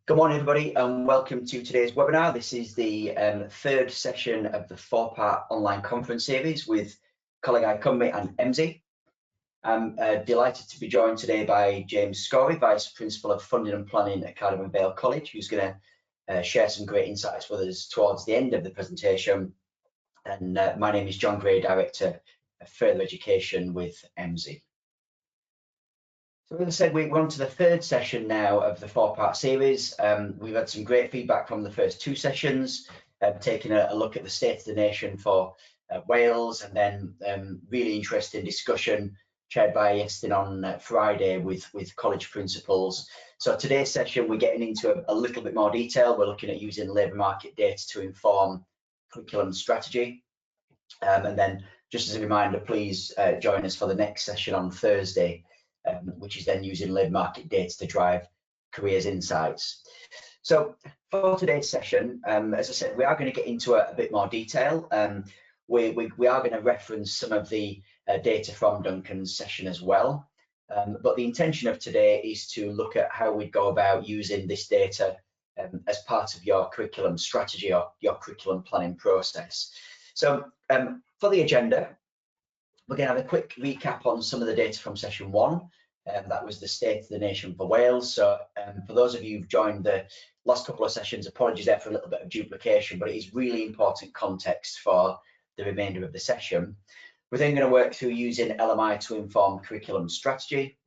Good morning, everybody, and welcome to today's webinar. This is the third session of the four-part online conference series with ColegauCymru and Emsi. I'm delighted to be joined today by James Scorey, Vice Principal of Funding and Planning at Cardiff and Vale College, who's going to share some great insights with us towards the end of the presentation. And my name is John Gray, Director of Further Education with Emsi. So as I said, we're on to the third session now of the four-part series. We've had some great feedback from the first two sessions, taking a look at the state of the nation for Wales, and then really interesting discussion chaired by Iestyn on Friday with college principals. So today's session, we're getting into a little bit more detail. We're looking at using labour market data to inform curriculum strategy. And then just as a reminder, please join us for the next session on Thursday, which is then using labour market data to drive careers insights. So for today's session, as I said, we are going to get into a bit more detail. We are going to reference some of the data from Duncan's session as well. But the intention of today is to look at how we go about using this data as part of your curriculum strategy or your curriculum planning process. So for the agenda, we're going to have a quick recap on some of the data from session one. That was the state of the nation for Wales. So for those of you who've joined the last couple of sessions, apologies there for a little bit of duplication, but it is really important context for the remainder of the session. We're then going to work through using LMI to inform curriculum strategy,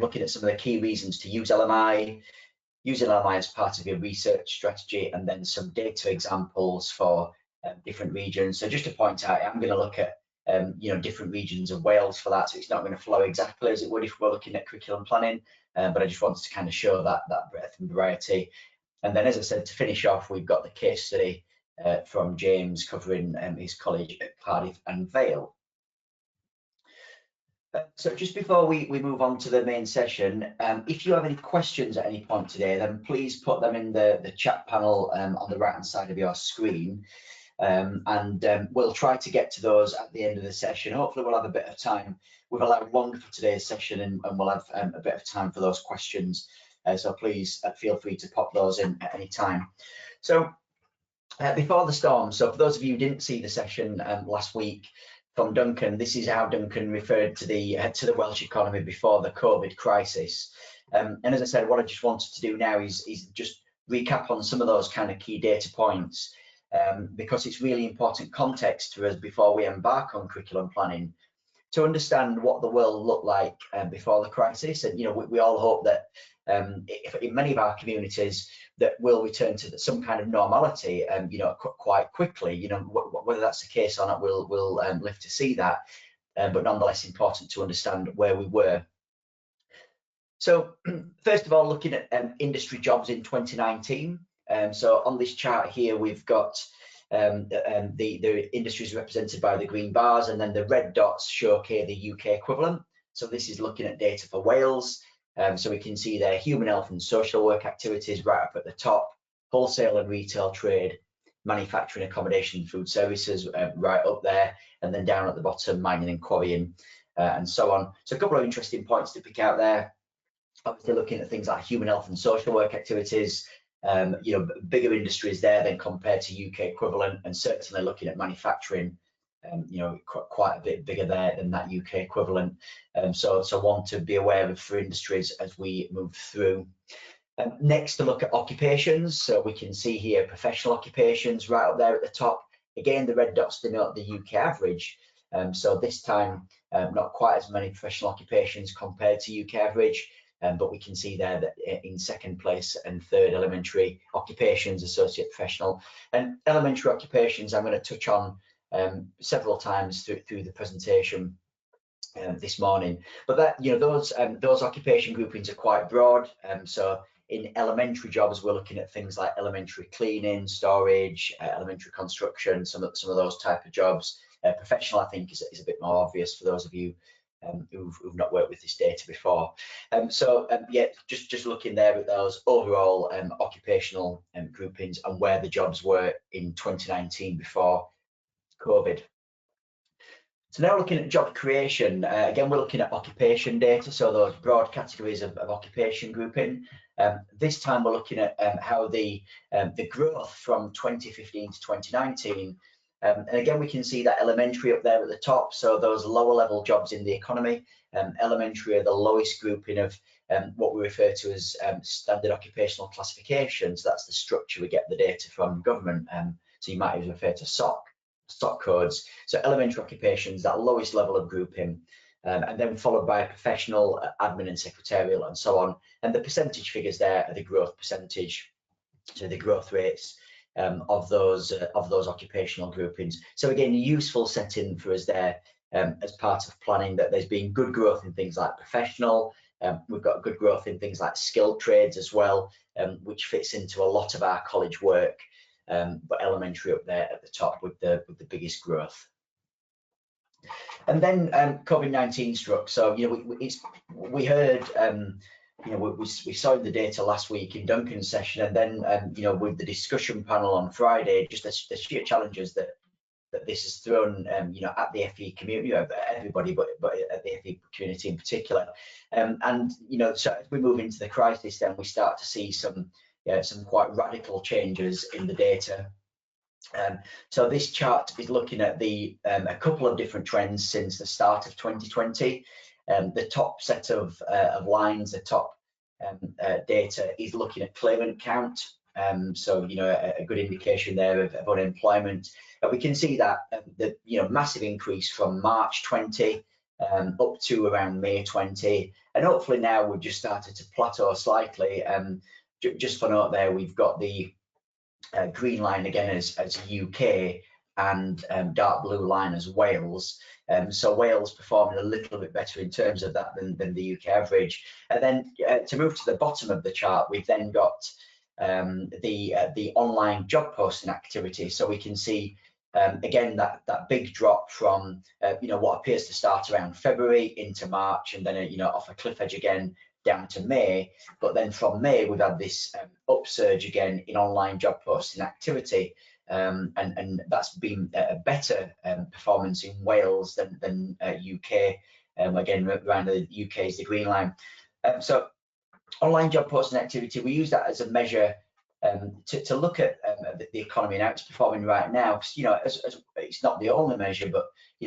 looking at some of the key reasons to use LMI, using LMI as part of your research strategy, and then some data examples for different regions. So just to point out, I'm going to look at different regions of Wales for that, so it's not going to flow exactly as it would if we're looking at curriculum planning, but I just wanted to kind of show that breadth and variety. And then, as I said, to finish off, we've got the case study from James covering his college at Cardiff and Vale. So just before we move on to the main session, if you have any questions at any point today, then please put them in the chat panel on the right hand side of your screen. We'll try to get to those at the end of the session. Hopefully we'll have a bit of time. We've allowed longer for today's session, and we'll have a bit of time for those questions. So please feel free to pop those in at any time. So before the storm, so for those of you who didn't see the session last week from Duncan, this is how Duncan referred to the Welsh economy before the COVID crisis. And as I said, what I just wanted to do now is just recap on some of those kind of key data points. Because it's really important context for us before we embark on curriculum planning to understand what the world looked like before the crisis. And we all hope that in many of our communities that we'll return to some kind of normality quite quickly. Whether that's the case or not, we'll live to see that, but nonetheless important to understand where we were. So first of all, looking at industry jobs in 2019. So on this chart here, we've got the industries represented by the green bars, and then the red dots show here the UK equivalent. So this is looking at data for Wales. So we can see there human health and social work activities right up at the top, wholesale and retail trade, manufacturing, accommodation, food services right up there, and then down at the bottom, mining and quarrying, and so on. So a couple of interesting points to pick out there. Obviously looking at things like human health and social work activities, bigger industries there than compared to UK equivalent, and certainly looking at manufacturing, quite a bit bigger there than that UK equivalent. So one to be aware of for industries as we move through. Next, to look at occupations. So we can see here professional occupations right up there at the top. Again, the red dots denote the UK average. So this time, not quite as many professional occupations compared to UK average. But we can see there that in second place and third, elementary occupations, associate professional, and elementary occupations I'm going to touch on several times through the presentation this morning. But that those occupation groupings are quite broad. So in elementary jobs, we're looking at things like elementary cleaning, storage, elementary construction, some of those type of jobs. Professional, I think, is a bit more obvious for those of you who've not worked with this data before. Yeah, just looking there at those overall occupational groupings and where the jobs were in 2019 before COVID. So now looking at job creation, again, we're looking at occupation data, so those broad categories of occupation grouping. This time we're looking at how the growth from 2015 to 2019, and again, we can see that elementary up there at the top, so those lower level jobs in the economy. Elementary are the lowest grouping of what we refer to as standard occupational classification, so that's the structure we get the data from government, so you might even refer to stock codes. So elementary occupations, that lowest level of grouping, and then followed by professional, admin and secretarial and so on. And the percentage figures there are the growth percentage, so the growth rates of those occupational groupings. So again, a useful setting for us there as part of planning, that there's been good growth in things like professional. We've got good growth in things like skilled trades as well, which fits into a lot of our college work. But elementary up there at the top with the biggest growth. And then COVID-19 struck. So we heard, we saw the data last week in Duncan's session, and then with the discussion panel on Friday, just the sheer challenges that this has thrown, at the FE community, everybody, but at the FE community in particular. And so as we move into the crisis, then we start to see some quite radical changes in the data. So this chart is looking at a couple of different trends since the start of 2020. The top set of lines, the top data is looking at claimant count. So a good indication there of unemployment. But we can see that the massive increase from March 20 up to around May 20, and hopefully now we've just started to plateau slightly. Just for note there, we've got the green line again as UK, and dark blue line as Wales. So Wales performing a little bit better in terms of that than the UK average. And then to move to the bottom of the chart, we've then got the online job posting activity. So we can see again that big drop from what appears to start around February into March, and then off a cliff edge again down to May. But then from May we've had this upsurge again in online job posting activity, and that's been a better performance in Wales than UK. Again, around the UK is the green line. So online job posting activity, we use that as a measure to look at the economy and how it's performing right now. It's not the only measure, but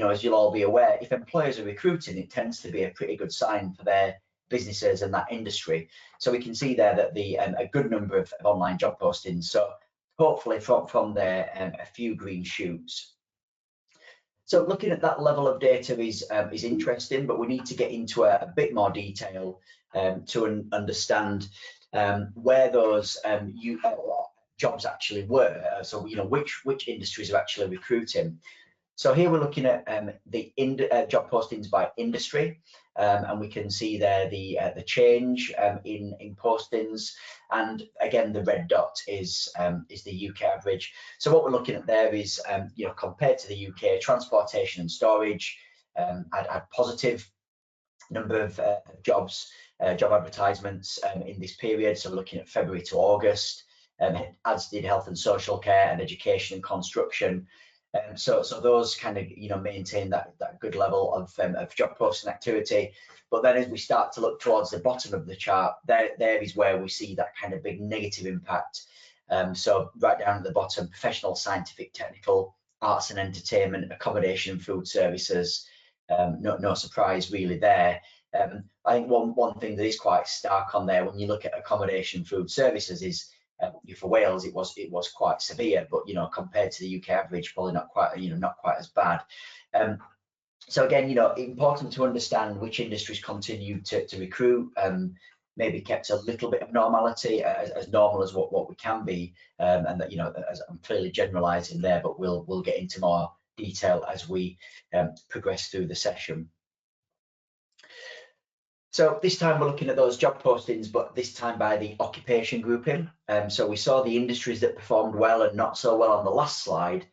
as you'll all be aware, if employers are recruiting, it tends to be a pretty good sign for their businesses and that industry. So we can see there that a good number of online job postings. So hopefully from there a few green shoots. So looking at that level of data is interesting, but we need to get into a bit more detail to understand where those jobs actually were. So which industries are actually recruiting. So here we're looking at the job postings by industry, and we can see there the change in postings, and again the red dot is the UK average. So what we're looking at there is compared to the UK, transportation and storage had positive number of job advertisements in this period. So looking at February to August, as did health and social care and education and construction. So those kind of maintain that good level of job posting activity. But then as we start to look towards the bottom of the chart, there is where we see that kind of big negative impact. So right down at the bottom, professional, scientific, technical, arts and entertainment, accommodation, food services. No surprise really there. I think one thing that is quite stark on there when you look at accommodation, food services is for Wales it was quite severe, but compared to the UK average, probably not quite as bad. So again, important to understand which industries continue to recruit, maybe kept a little bit of normality, as normal as what we can be, and that as I'm clearly generalizing there, but we'll get into more detail as we progress through the session. So this time we're looking at those job postings, but this time by the occupation grouping. So we saw the industries that performed well and not so well on the last slide.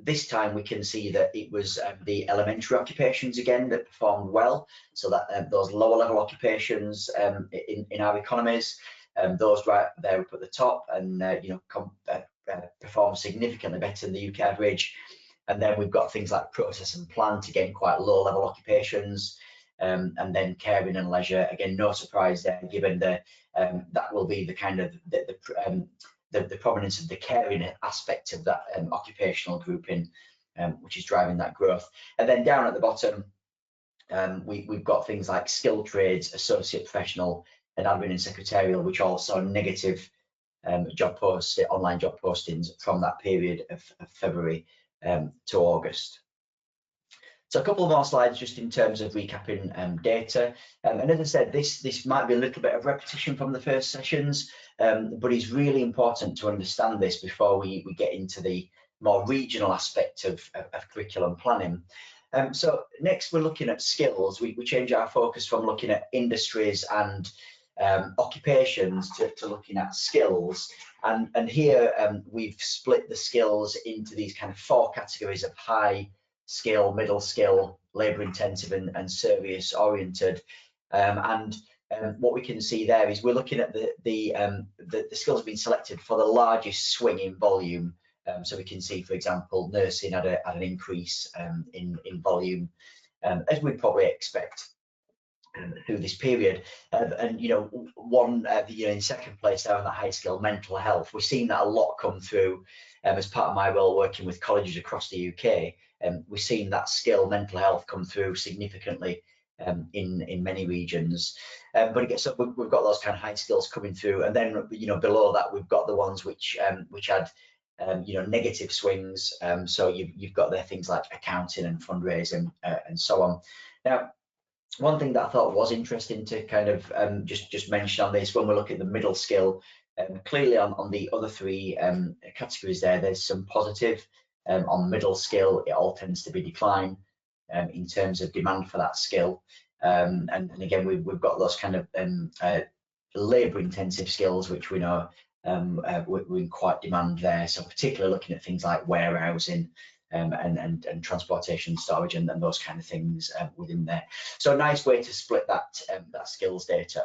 This time we can see that it was the elementary occupations again that performed well. So that those lower level occupations in our economies, those right there up at the top, and perform significantly better than the UK average. And then we've got things like process and plan to gain quite low level occupations. And then caring and leisure, again, no surprise there, given that will be the kind of the prominence of the caring aspect of that occupational grouping, which is driving that growth. And then down at the bottom, we've got things like skilled trades, associate professional, and admin and secretarial, which all saw negative online job postings from that period of February to August. So a couple more slides just in terms of recapping data. And as I said, this might be a little bit of repetition from the first sessions, but it's really important to understand this before we get into the more regional aspect of curriculum planning. So next we're looking at skills. We change our focus from looking at industries and occupations to looking at skills. And here we've split the skills into these kind of 4 categories of high skill, middle skill, labour intensive, and service oriented. And what we can see there is we're looking at the skills have been selected for the largest swing in volume. So we can see, for example, nursing had an increase in volume, as we'd probably expect through this period. And in second place there on the high skill, mental health. We've seen that a lot come through as part of my role working with colleges across the UK. We've seen that skill, mental health, come through significantly in many regions. But again, so we've got those kind of high skills coming through, and then below that we've got the ones which had negative swings. So you've got there things like accounting and fundraising and so on. Now, one thing that I thought was interesting to kind of just mention on this, when we look at the middle skill, clearly on the other 3 categories there's some positive. On middle skill, it all tends to be decline in terms of demand for that skill. And again, we've got those kind of labour intensive skills, which we know we're in quite demand there. So particularly looking at things like warehousing and transportation, storage, and those kind of things within there. So a nice way to split that skills data.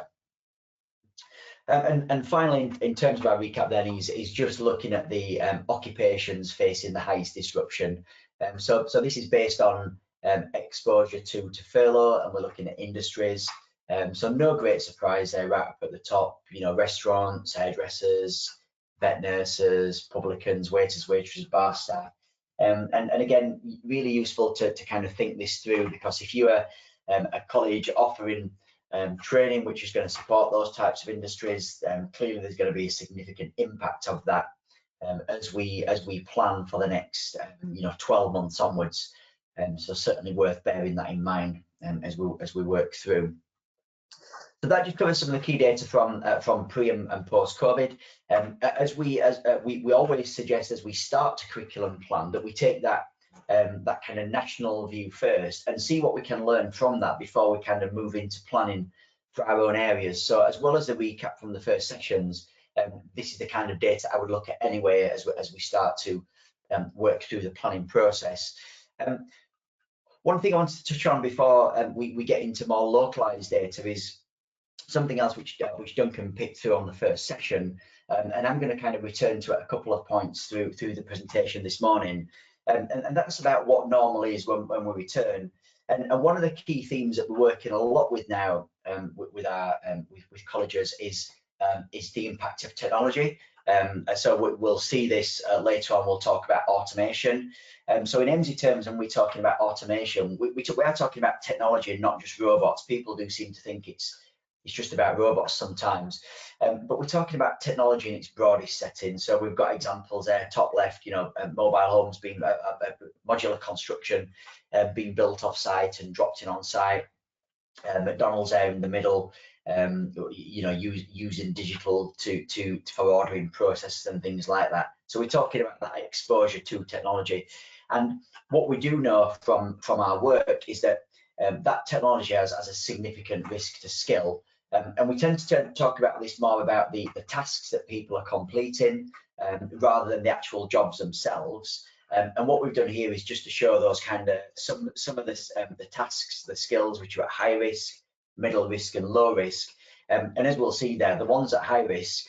And finally, in terms of our recap then, is just looking at the occupations facing the highest disruption. So this is based on exposure to furlough, and we're looking at industries. So no great surprise there, right up at the top, restaurants, hairdressers, vet nurses, publicans, waiters, waitresses, bar staff. And again, really useful to kind of think this through, because if you are a college offering training which is going to support those types of industries, clearly there's going to be a significant impact of that as we plan for the next 12 months onwards. So certainly worth bearing that in mind as we work through. So that just covers some of the key data from pre and post COVID. As we always suggest as we start to curriculum plan, that we take that kind of national view first and see what we can learn from that before we kind of move into planning for our own areas. So as well as the recap from the first sessions, this is the kind of data I would look at anyway as we start to work through the planning process. One thing I wanted to touch on before we get into more localized data is something else which Duncan picked through on the first session, and I'm going to kind of return to it a couple of points through the presentation this morning, and that's about what normal is when we return. And one of the key themes that we're working a lot with now with colleges is the impact of technology. So we'll see this later on. We'll talk about automation. So in Emsi terms, when we're talking about automation, we are talking about technology and not just robots. People do seem to think it's just about robots sometimes, but we're talking about technology in its broadest setting. So we've got examples there, top left, mobile homes being modular construction being built off site and dropped in on site. McDonald's there in the middle, using digital for ordering processes and things like that. So we're talking about that exposure to technology. And what we do know from our work is that that technology has a significant risk to skill. And we tend to talk about this more about the tasks that people are completing rather than the actual jobs themselves. And what we've done here is just to show those kind of some of the tasks, the skills which are at high risk, middle risk, and low risk. And as we'll see there, the ones at high risk,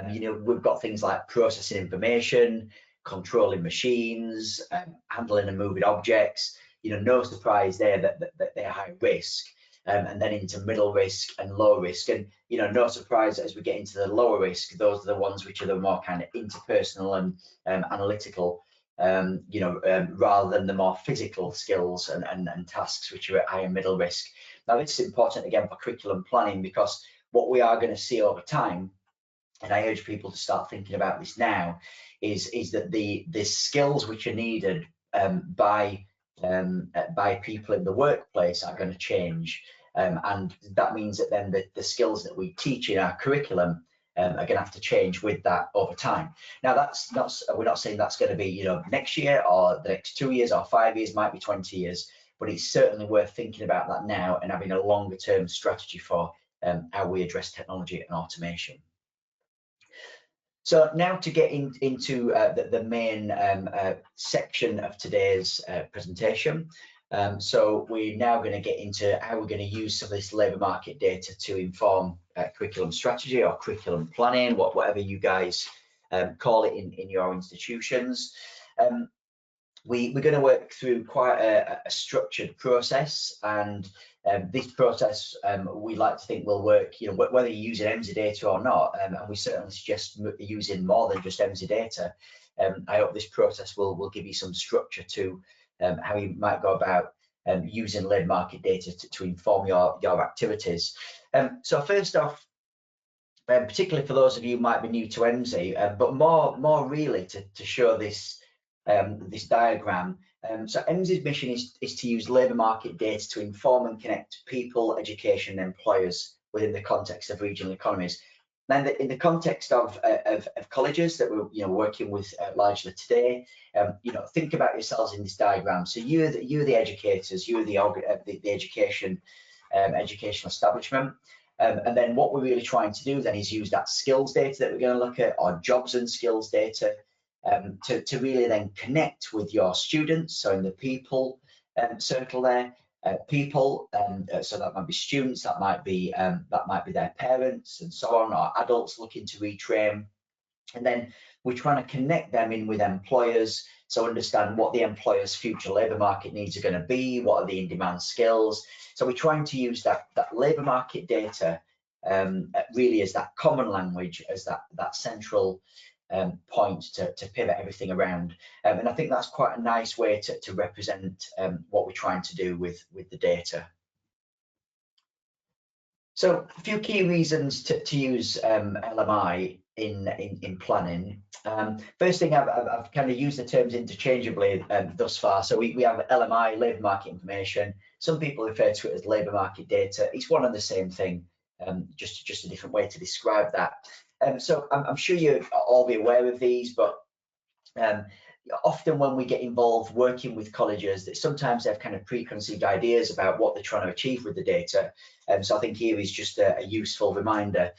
we've got things like processing information, controlling machines, handling and moving objects. No surprise there that they're high risk. And then into middle risk and low risk, and no surprise as we get into the lower risk, those are the ones which are the more kind of interpersonal and analytical, rather than the more physical skills and tasks which are at higher middle risk. Now this is important again for curriculum planning, because what we are going to see over time, and I urge people to start thinking about this now, is that the skills which are needed by people in the workplace are going to change, and that means that then the skills that we teach in our curriculum are going to have to change with that over time. Now we're not saying that's going to be next year or the next 2 years or 5 years, might be 20 years, but it's certainly worth thinking about that now and having a longer term strategy for how we address technology and automation. So now to get into the main section of today's presentation. So we're now going to get into how we're going to use some of this labour market data to inform curriculum strategy or curriculum planning, whatever you guys call it in your institutions. We're going to work through quite a structured process, and this process we like to think will work, whether you're using Emsi data or not, and we certainly suggest using more than just Emsi data. I hope this process will give you some structure to how you might go about using labour market data to inform your activities. So first off, particularly for those of you who might be new to Emsi, but more really to show this diagram. So Emsi's mission is to use labour market data to inform and connect people, education, and employers within the context of regional economies. Now, in the context of colleges that we're working with largely today, think about yourselves in this diagram. So you're the educators, you're the educational establishment. And then what we're really trying to do then is use that skills data that we're going to look at, or jobs and skills data, to really then connect with your students. So in the people circle there, people, so that might be students, that might be their parents and so on, or adults looking to retrain. And then we're trying to connect them in with employers, so understand what the employer's future labour market needs are going to be, what are the in-demand skills. So we're trying to use that labour market data really as that common language, as that central point to pivot everything around, and I think that's quite a nice way to represent what we're trying to do with the data. So a few key reasons to use LMI in planning. First thing, I've kind of used the terms interchangeably thus far. So we have LMI, labour market information. Some people refer to it as labour market data. It's one and the same thing, just a different way to describe that. So I'm sure you'll all be aware of these, but often when we get involved working with colleges, that sometimes they have kind of preconceived ideas about what they're trying to achieve with the data. So I think here is just a useful reminder.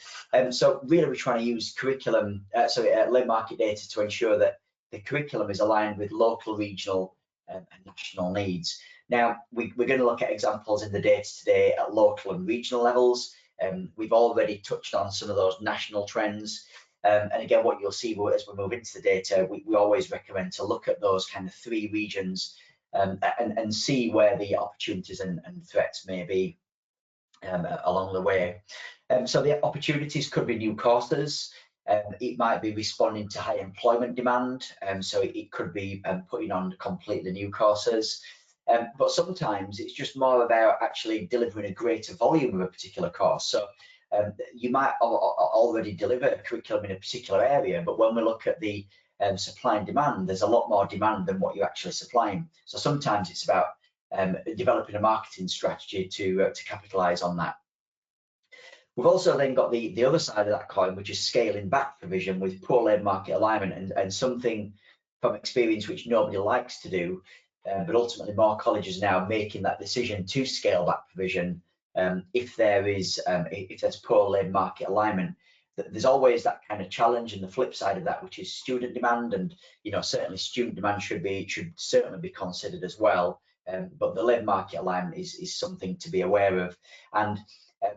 So really we're trying to use labour market data to ensure that the curriculum is aligned with local, regional and national needs. Now, we're going to look at examples in the data today at local and regional levels. We've already touched on some of those national trends. And again, what you'll see as we move into the data, we always recommend to look at those kind of three regions and see where the opportunities and threats may be along the way. So the opportunities could be new courses. It might be responding to high employment demand. So it could be putting on completely new courses. But sometimes it's just more about actually delivering a greater volume of a particular course. So you might already deliver a curriculum in a particular area, but when we look at the supply and demand, there's a lot more demand than what you're actually supplying. So sometimes it's about developing a marketing strategy to capitalise on that. We've also then got the other side of that coin, which is scaling back provision with poor labour market alignment, and something from experience which nobody likes to do. But ultimately more colleges now making that decision to scale back provision if there's poor labour market alignment. There's always that kind of challenge, and the flip side of that, which is student demand, and certainly student demand should certainly be considered as well. But the labour market alignment is something to be aware of. And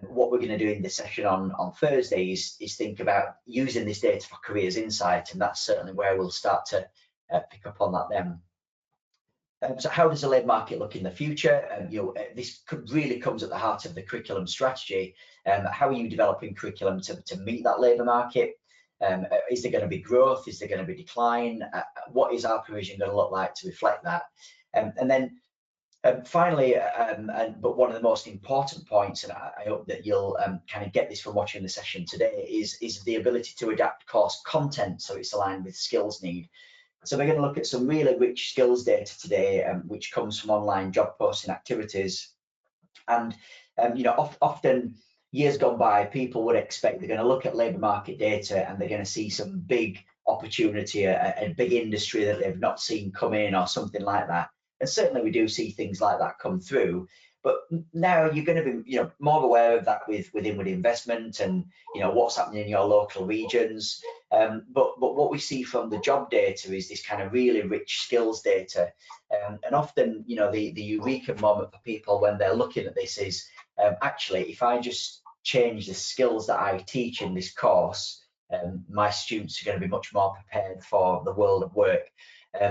what we're going to do in this session on Thursday is think about using this data for careers insight, and that's certainly where we'll start to pick up on that then. So how does the labour market look in the future? This really comes at the heart of the curriculum strategy. How are you developing curriculum to meet that labour market? Is there going to be growth? Is there going to be decline? What is our provision going to look like to reflect that? And then finally, but one of the most important points, and I hope that you'll kind of get this from watching the session today, is the ability to adapt course content so it's aligned with skills need. So we're going to look at some really rich skills data today, which comes from online job posting activities. And often years gone by, people would expect they're going to look at labour market data and they're going to see some big opportunity, a big industry that they've not seen come in or something like that. And certainly we do see things like that come through. But now you're going to be, more aware of that with inward investment and, what's happening in your local regions. But what we see from the job data is this kind of really rich skills data. And often, the eureka moment for people when they're looking at this is, actually, if I just change the skills that I teach in this course, my students are going to be much more prepared for the world of work.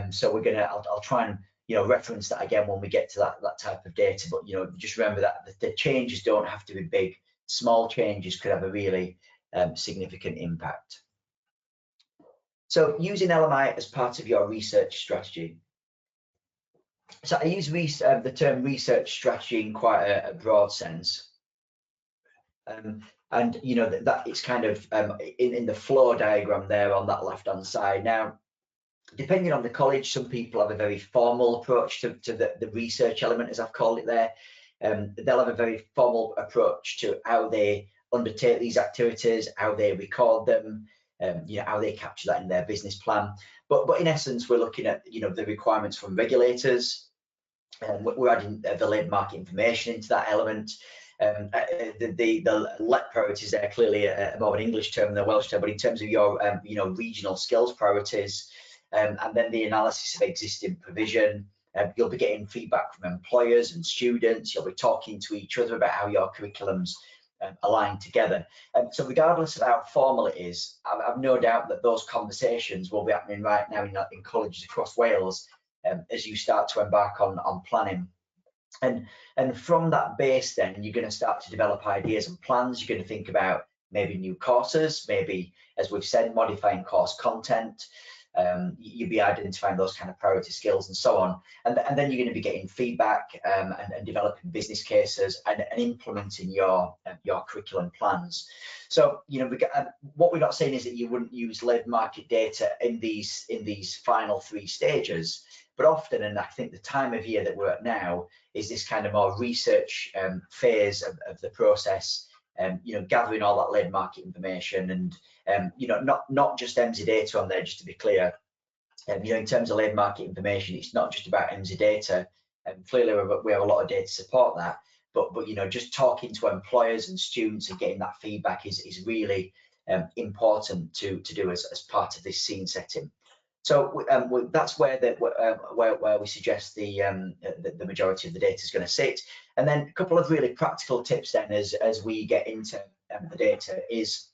So I'll try and reference that again when we get to that type of data, but just remember that the changes don't have to be big. Small changes could have a really significant impact. So using LMI as part of your research strategy. So I use the term research strategy in quite a broad sense, and that it's kind of in the flow diagram there on that left hand side. Now, depending on the college, some people have a very formal approach to the research element, as I've called it there. They'll have a very formal approach to how they undertake these activities, how they record them, how they capture that in their business plan. But in essence, we're looking at the requirements from regulators, and we're adding the labour market information into that element. The LEP priorities there, clearly more of an English term than a Welsh term, but in terms of your regional skills priorities. And then the analysis of existing provision. You'll be getting feedback from employers and students. You'll be talking to each other about how your curriculum's aligned together. So regardless of how formal it is, I've no doubt that those conversations will be happening right now in colleges across Wales as you start to embark on planning. And from that base, then you're going to start to develop ideas and plans. You're going to think about maybe new courses, maybe, as we've said, modifying course content. You'll be identifying those kind of priority skills and so on, and then you're going to be getting feedback and developing business cases and implementing your curriculum plans. So what we're not saying is that you wouldn't use labour market data in these final three stages, but often, and I think the time of year that we're at now is this kind of more research phase of the process. Gathering all that labour market information and not just Emsi data on there, just to be clear. In terms of labour market information, it's not just about Emsi data, and clearly we have a lot of data to support that. But just talking to employers and students and getting that feedback is really important to do as part of this scene setting. So that's where we suggest the majority of the data is going to sit. And then a couple of really practical tips then as we get into the data is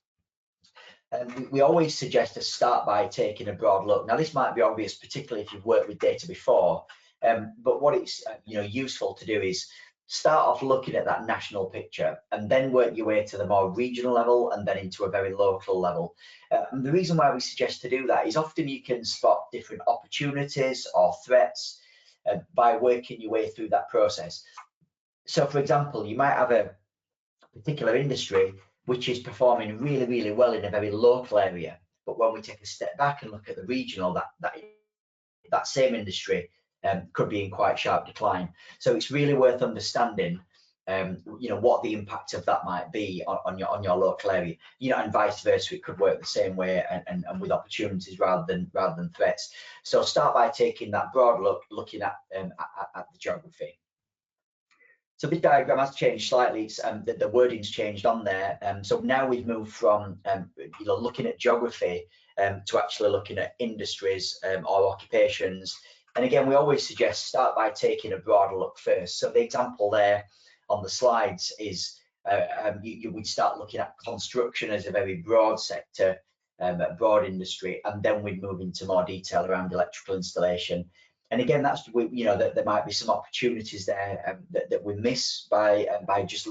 we always suggest to start by taking a broad look. Now this might be obvious, particularly if you've worked with data before, but what it's useful to do is start off looking at that national picture and then work your way to the more regional level and then into a very local level. And the reason why we suggest to do that is often you can spot different opportunities or threats by working your way through that process. So for example, you might have a particular industry which is performing really, really well in a very local area, but when we take a step back and look at the regional, that same industry could be in quite sharp decline. So it's really worth understanding, what the impact of that might be on your local area, and vice versa. It could work the same way and with opportunities rather than threats. So start by taking that broad look, looking at the geography. So this diagram has changed slightly. The wording's changed on there. So now we've moved from looking at geography to actually looking at industries or occupations. And again, we always suggest start by taking a broader look first. So the example there on the slides is you would start looking at construction as a very broad sector. broad industry, and then we'd move into more detail around electrical installation. And again, that's, you know, that there might be some opportunities there that we miss by just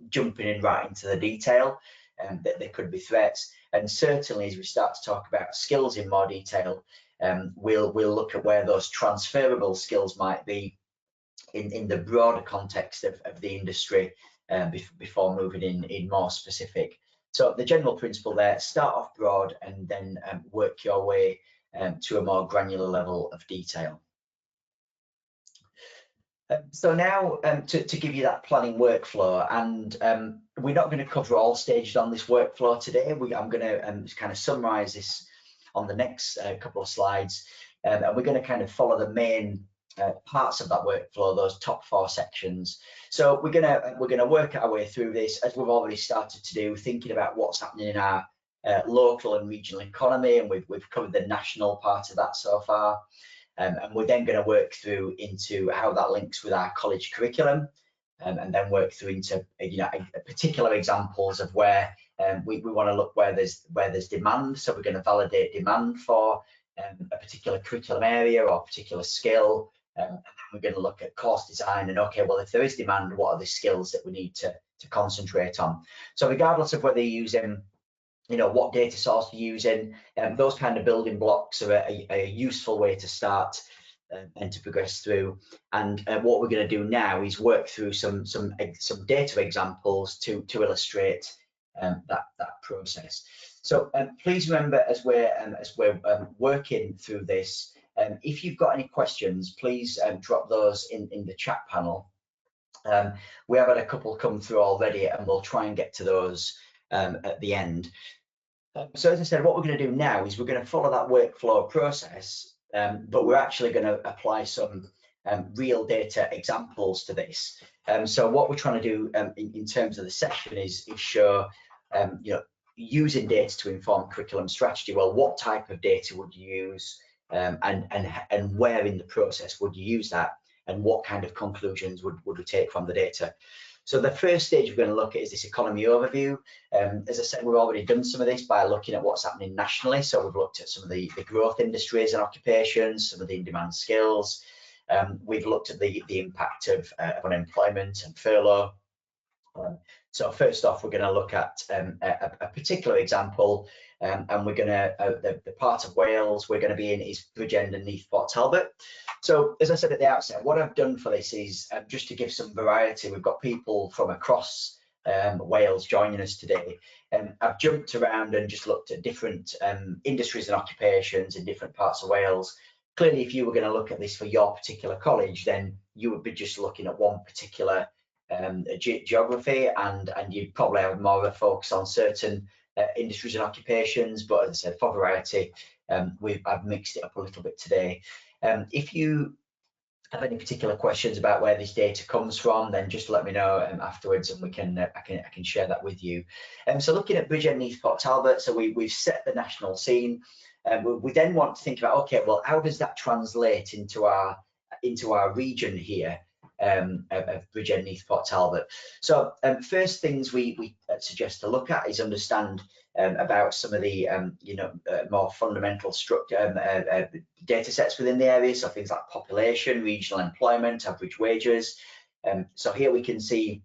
jumping in right into the detail, that there could be threats. And certainly as we start to talk about skills in more detail, we'll look at where those transferable skills might be in the broader context of the industry, before moving in more specific. So the general principle there: start off broad and then work your way to a more granular level of detail. So now to give you that planning workflow, and we're not going to cover all stages on this workflow today. I'm going to kind of summarize this on the next couple of slides, and we're going to kind of follow the main parts of that workflow, those top 4 sections. So we're gonna work our way through this, as we've already started to do, thinking about what's happening in our local and regional economy, and we've covered the national part of that so far. And we're then going to work through into how that links with our college curriculum, and then work through into, you know, particular examples of where we want to look where there's demand. So we're going to validate demand for a particular curriculum area or a particular skill. And then we're going to look at course design and, okay, well, if there is demand, what are the skills that we need to concentrate on? So regardless of whether you're using, you know, what data source you're using, those kind of building blocks are a useful way to start and to progress through. And what we're going to do now is work through some data examples to illustrate that process. So please remember, as we're working through this, if you've got any questions, please drop those in the chat panel. We have had a couple come through already, and we'll try and get to those at the end. So as I said, what we're going to do now is we're going to follow that workflow process, but we're actually going to apply some real data examples to this. So what we're trying to do in terms of the session is show, you know, using data to inform curriculum strategy. Well, what type of data would you use, and where in the process would you use that, and what kind of conclusions would we take from the data? So the first stage we're going to look at is this economy overview. As I said, we've already done some of this by looking at what's happening nationally. So we've looked at some of the growth industries and occupations, some of the in-demand skills. We've looked at the impact of unemployment and furlough. So first off, we're going to look at a particular example, and we're going to, the part of Wales we're going to be in is Bridgend and Neath Port Talbot. So as I said at the outset, what I've done for this is just to give some variety. We've got people from across Wales joining us today, and I've jumped around and just looked at different industries and occupations in different parts of Wales. Clearly, if you were going to look at this for your particular college, then you would be just looking at one particular geography, and you'd probably have more of a focus on certain industries and occupations. But as I said, for variety, I've mixed it up a little bit today. If you have any particular questions about where this data comes from, then just let me know afterwards, and we can I can share that with you. So looking at Bridgend and Neath Port Talbot, so we've set the national scene. We then want to think about, okay, well, how does that translate into our region here of Bridgend and Neath Port Talbot? So first things we suggest to look at is understand about some of the more fundamental structure data sets within the area, so things like population, regional employment, average wages. So here we can see,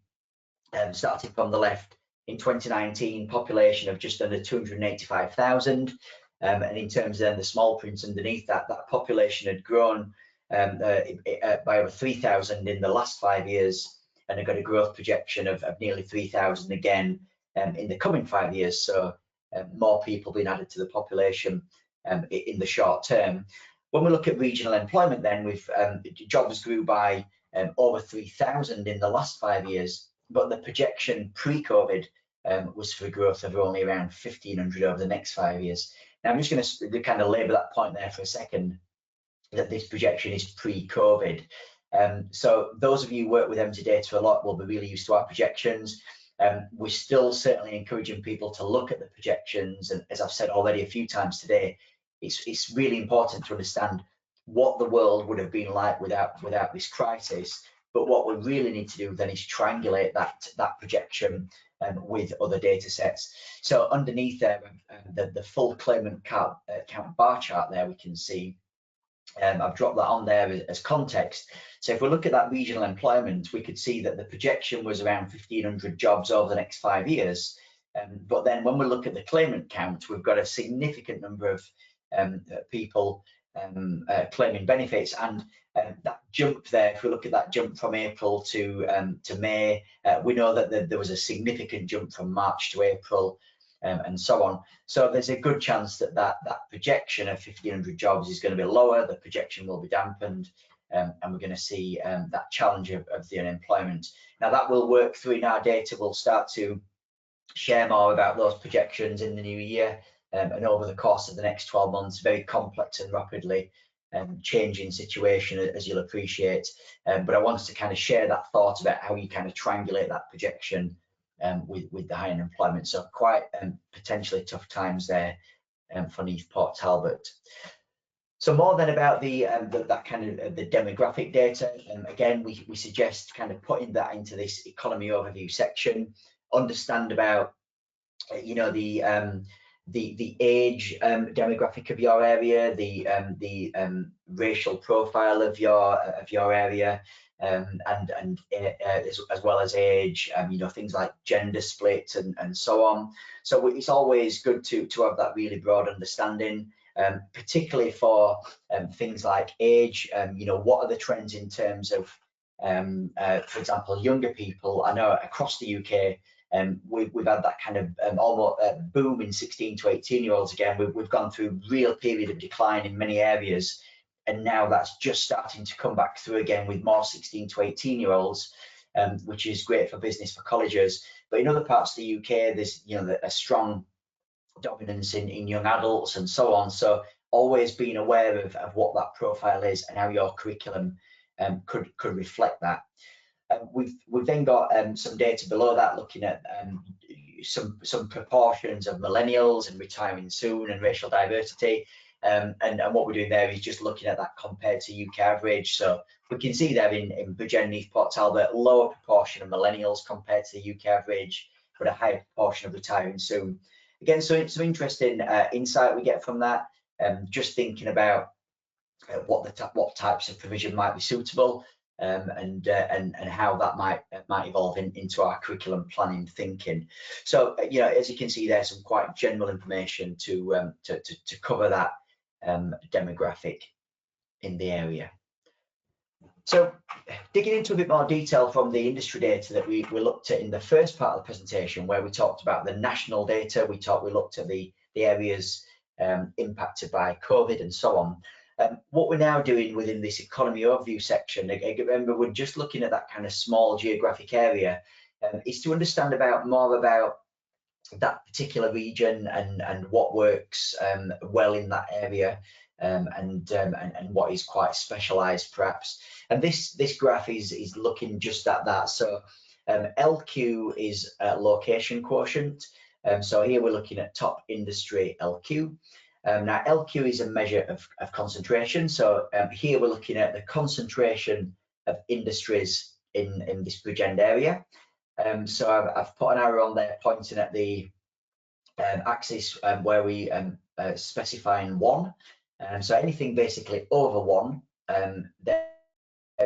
starting from the left, in 2019, population of just under 285,000, and in terms of then the small print underneath that population had grown by over 3,000 in the last 5 years, and they've got a growth projection of nearly 3,000 again in the coming 5 years. So more people being added to the population in the short term. When we look at regional employment, then we've jobs grew by over 3,000 in the last 5 years, but the projection pre-COVID was for a growth of only around 1,500 over the next 5 years. Now I'm just going to kind of labour that point there for a second, that this projection is pre-COVID. So those of you who work with Emsi data a lot will be really used to our projections. We're still certainly encouraging people to look at the projections, and as I've said already a few times today, it's really important to understand what the world would have been like without this crisis, But what we really need to do then is triangulate that projection with other data sets. So underneath there, the full claimant count bar chart there, we can see, I've dropped that on there as context. So if we look at that regional employment, we could see that the projection was around 1,500 jobs over the next 5 years. But then when we look at the claimant count, we've got a significant number of people claiming benefits, and that jump there, if we look at that jump from April to May, we know that there was a significant jump from March to April, and so on. So there's a good chance that that projection of 1,500 jobs is going to be lower. The projection will be dampened, and we're going to see that challenge of the unemployment. Now that will work through in our data. We'll start to share more about those projections in the new year, and over the course of the next 12 months, very complex and rapidly changing situation, as you'll appreciate. But I wanted to kind of share that thought about how you kind of triangulate that projection with the high unemployment. So quite potentially tough times there for Neath Port Talbot. So more than about that kind of the demographic data, again, we suggest kind of putting that into this economy overview section. Understand about the age demographic of your area, the racial profile of your area, and as well as age, things like gender split and so on. So it's always good to have that really broad understanding, particularly for things like age. What are the trends in terms of, for example, younger people? I know across the UK, we've had that kind of almost boom in 16 to 18-year-olds again. We've gone through a real period of decline in many areas, and now that's just starting to come back through again with more 16 to 18-year-olds, which is great for business, for colleges. But in other parts of the UK, there's a strong dominance in young adults and so on. So always being aware of what that profile is and how your curriculum could reflect that. We've then got some data below that looking at some proportions of millennials and retiring soon and racial diversity, and what we're doing there is just looking at that compared to UK average. So we can see there in Bridgend, Neath Port Talbot, lower proportion of millennials compared to the UK average, but a higher proportion of retiring soon. Again, so some interesting insight we get from that, just thinking about what types of provision might be suitable, and how that might evolve into our curriculum planning thinking. So as you can see, there's some quite general information to cover that demographic in the area. So digging into a bit more detail from the industry data that we looked at in the first part of the presentation, where we talked about the national data, we looked at the areas impacted by COVID and so on. What we're now doing within this economy overview section, remember we're just looking at that kind of small geographic area, is to understand more about that particular region and what works well in that area, and what is quite specialized perhaps. And this graph is looking just at that. So LQ is location quotient. So here we're looking at top industry LQ. Now LQ is a measure of concentration. So here we're looking at the concentration of industries in this Bridgend area. So I've put an arrow on there pointing at the axis where we specifying 1. So anything basically over 1, there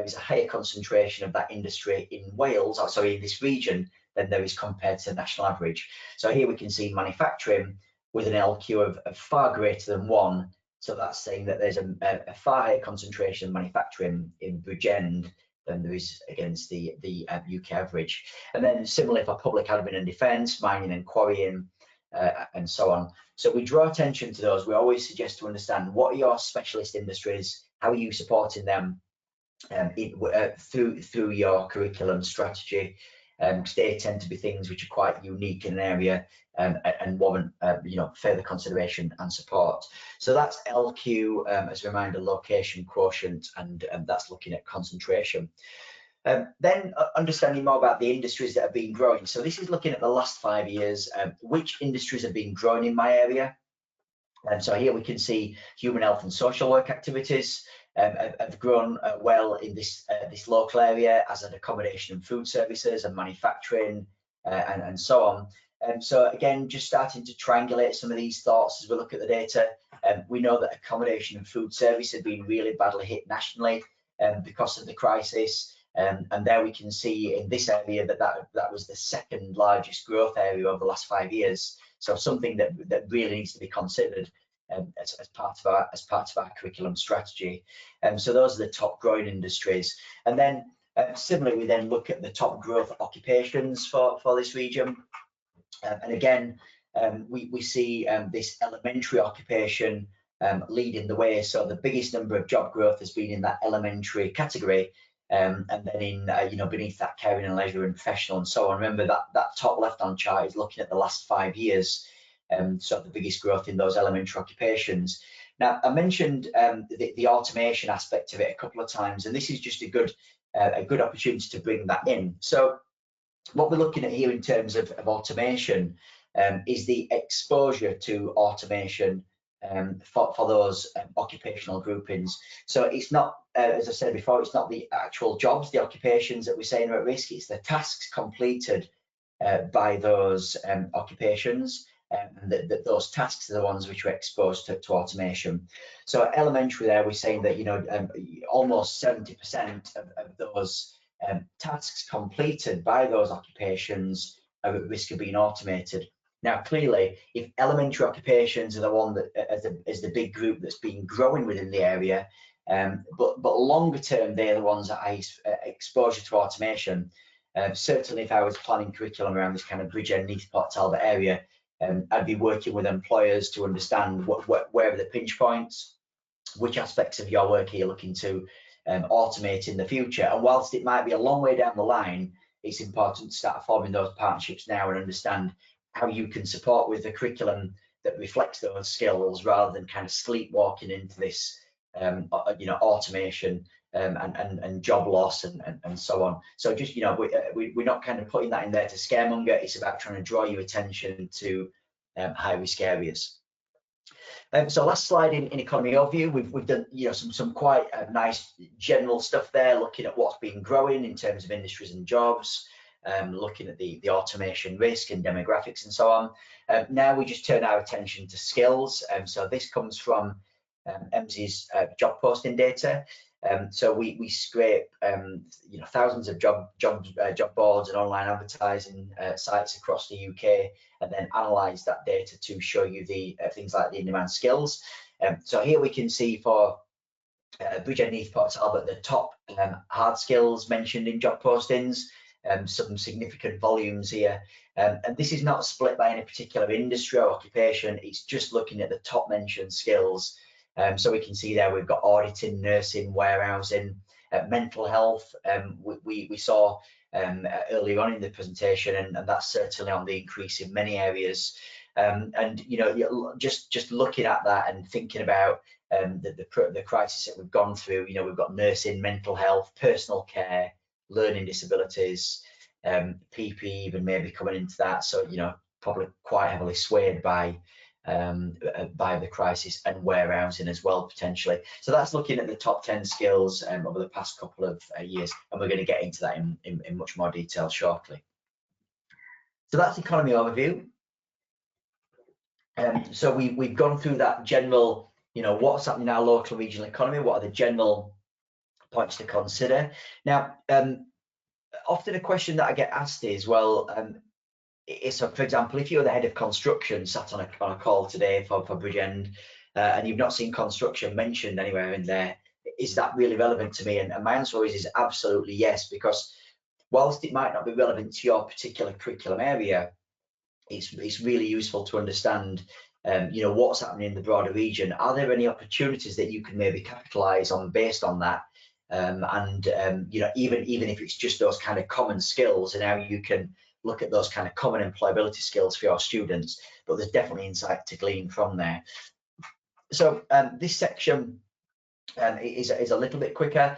is a higher concentration of that industry in Wales, or sorry, in this region, than there is compared to the national average. So here we can see manufacturing with an LQ of far greater than 1. So that's saying that there's a far higher concentration of manufacturing in Bridgend than there is against the UK average. And then similarly for public admin and defence, mining and quarrying, and so on. So we draw attention to those. We always suggest to understand what are your specialist industries, how are you supporting them through your curriculum strategy, because they tend to be things which are quite unique in an area, and warrant further consideration and support. So that's LQ as a reminder, location quotient, and that's looking at concentration. Then understanding more about the industries that have been growing. So this is looking at the last 5 years, which industries have been growing in my area. And so here we can see human health and social work activities, have grown well in this local area, as in accommodation and food services and manufacturing and so on. So again, just starting to triangulate some of these thoughts as we look at the data. We know that accommodation and food service have been really badly hit nationally because of the crisis. And there we can see in this area that was the second largest growth area over the last 5 years. So something that really needs to be considered as part of our curriculum strategy. So those are the top growing industries. And then similarly, we then look at the top growth occupations for this region. And again, we see this elementary occupation leading the way. So the biggest number of job growth has been in that elementary category. And then in beneath that, caring and leisure and professional and so on. Remember that top left-hand chart is looking at the last 5 years. So the biggest growth in those elementary occupations. Now, I mentioned the automation aspect of it a couple of times, and this is just a good opportunity to bring that in. So what we're looking at here in terms of automation is the exposure to automation for those occupational groupings. So it's not, as I said before, it's not the actual jobs, the occupations that we're saying are at risk, it's the tasks completed by those occupations, and those tasks are the ones which are exposed to automation. So elementary there, we're saying that almost 70% of those tasks completed by those occupations are at risk of being automated. Now, clearly, if elementary occupations are the one that is the big group that's been growing within the area, but longer term, they're the ones that are exposure to automation. Certainly, if I was planning curriculum around this kind of Bridgend, Neath-Port Talbot area, I'd be working with employers to understand where are the pinch points, which aspects of your work are you looking to automate in the future. And whilst it might be a long way down the line, it's important to start forming those partnerships now and understand how you can support with the curriculum that reflects those skills, rather than kind of sleepwalking into this automation and job loss and so on. So just we're not kind of putting that in there to scaremonger. It's about trying to draw your attention to high risk areas. So last slide in economy overview, we've done some quite nice general stuff there, looking at what's been growing in terms of industries and jobs, looking at the automation risk and demographics and so on. Now we just turn our attention to skills. So this comes from Emsi's job posting data. So we scrape thousands of job boards and online advertising sites across the UK, and then analyze that data to show you the things like the in-demand skills. So here we can see for Bridgend, Neath-Port Talbot, the top hard skills mentioned in job postings, some significant volumes here. And this is not split by any particular industry or occupation, it's just looking at the top mentioned skills. So we can see there we've got auditing, nursing, warehousing, mental health. We saw earlier on in the presentation, and that's certainly on the increase in many areas. And just looking at that and thinking about the crisis that we've gone through, we've got nursing, mental health, personal care, learning disabilities, PP even maybe coming into that. So probably quite heavily swayed by the crisis, and warehousing as well potentially. So that's looking at the top 10 skills over the past couple of years, and we're going to get into that in much more detail shortly. So that's economy overview. So we've gone through that general, what's happening in our local regional economy, what are the general points to consider. Now, often a question that I get asked is, well, so for example, if you're the head of construction sat on a call today for Bridgend, and you've not seen construction mentioned anywhere in there, is that really relevant to me? And my answer is absolutely yes, because whilst it might not be relevant to your particular curriculum area, it's really useful to understand what's happening in the broader region. Are there any opportunities that you can maybe capitalize on based on that? Even if it's just those kind of common skills, and how you can look at those kind of common employability skills for your students, but there's definitely insight to glean from there. So this section is a little bit quicker,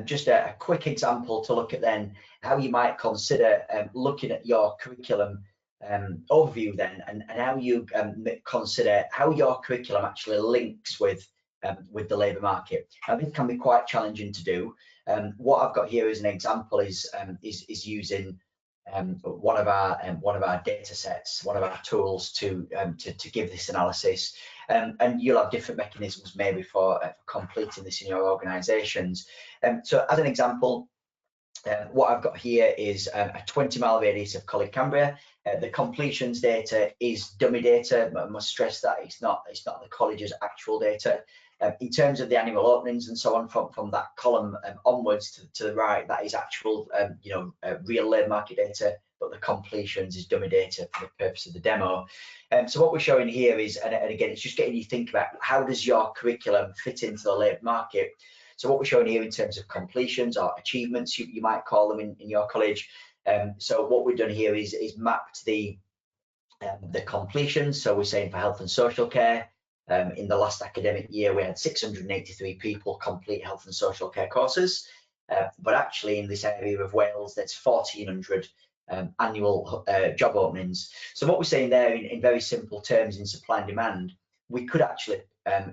just a quick example to look at then how you might consider looking at your curriculum overview then, and how you consider how your curriculum actually links with with the labour market. Now, this can be quite challenging to do. What I've got here as an example is using one of our data sets, one of our tools to give this analysis, and you'll have different mechanisms maybe for completing this in your organisations. So as an example, what I've got here is a 20-mile radius of Coleg Cambria. The completions data is dummy data. I must stress that it's not the college's actual data. In terms of the annual openings and so on, from that column onwards to the right, that is actual, real labour market data, but the completions is dummy data for the purpose of the demo. So what we're showing here is, and again, it's just getting you to think about how does your curriculum fit into the labour market. So what we're showing here in terms of completions or achievements, you might call them in your college. So what we've done here is mapped the completions. So we're saying for health and social care, in the last academic year, we had 683 people complete health and social care courses. But actually in this area of Wales, there's 1,400 annual job openings. So what we're saying there in very simple terms in supply and demand, we could actually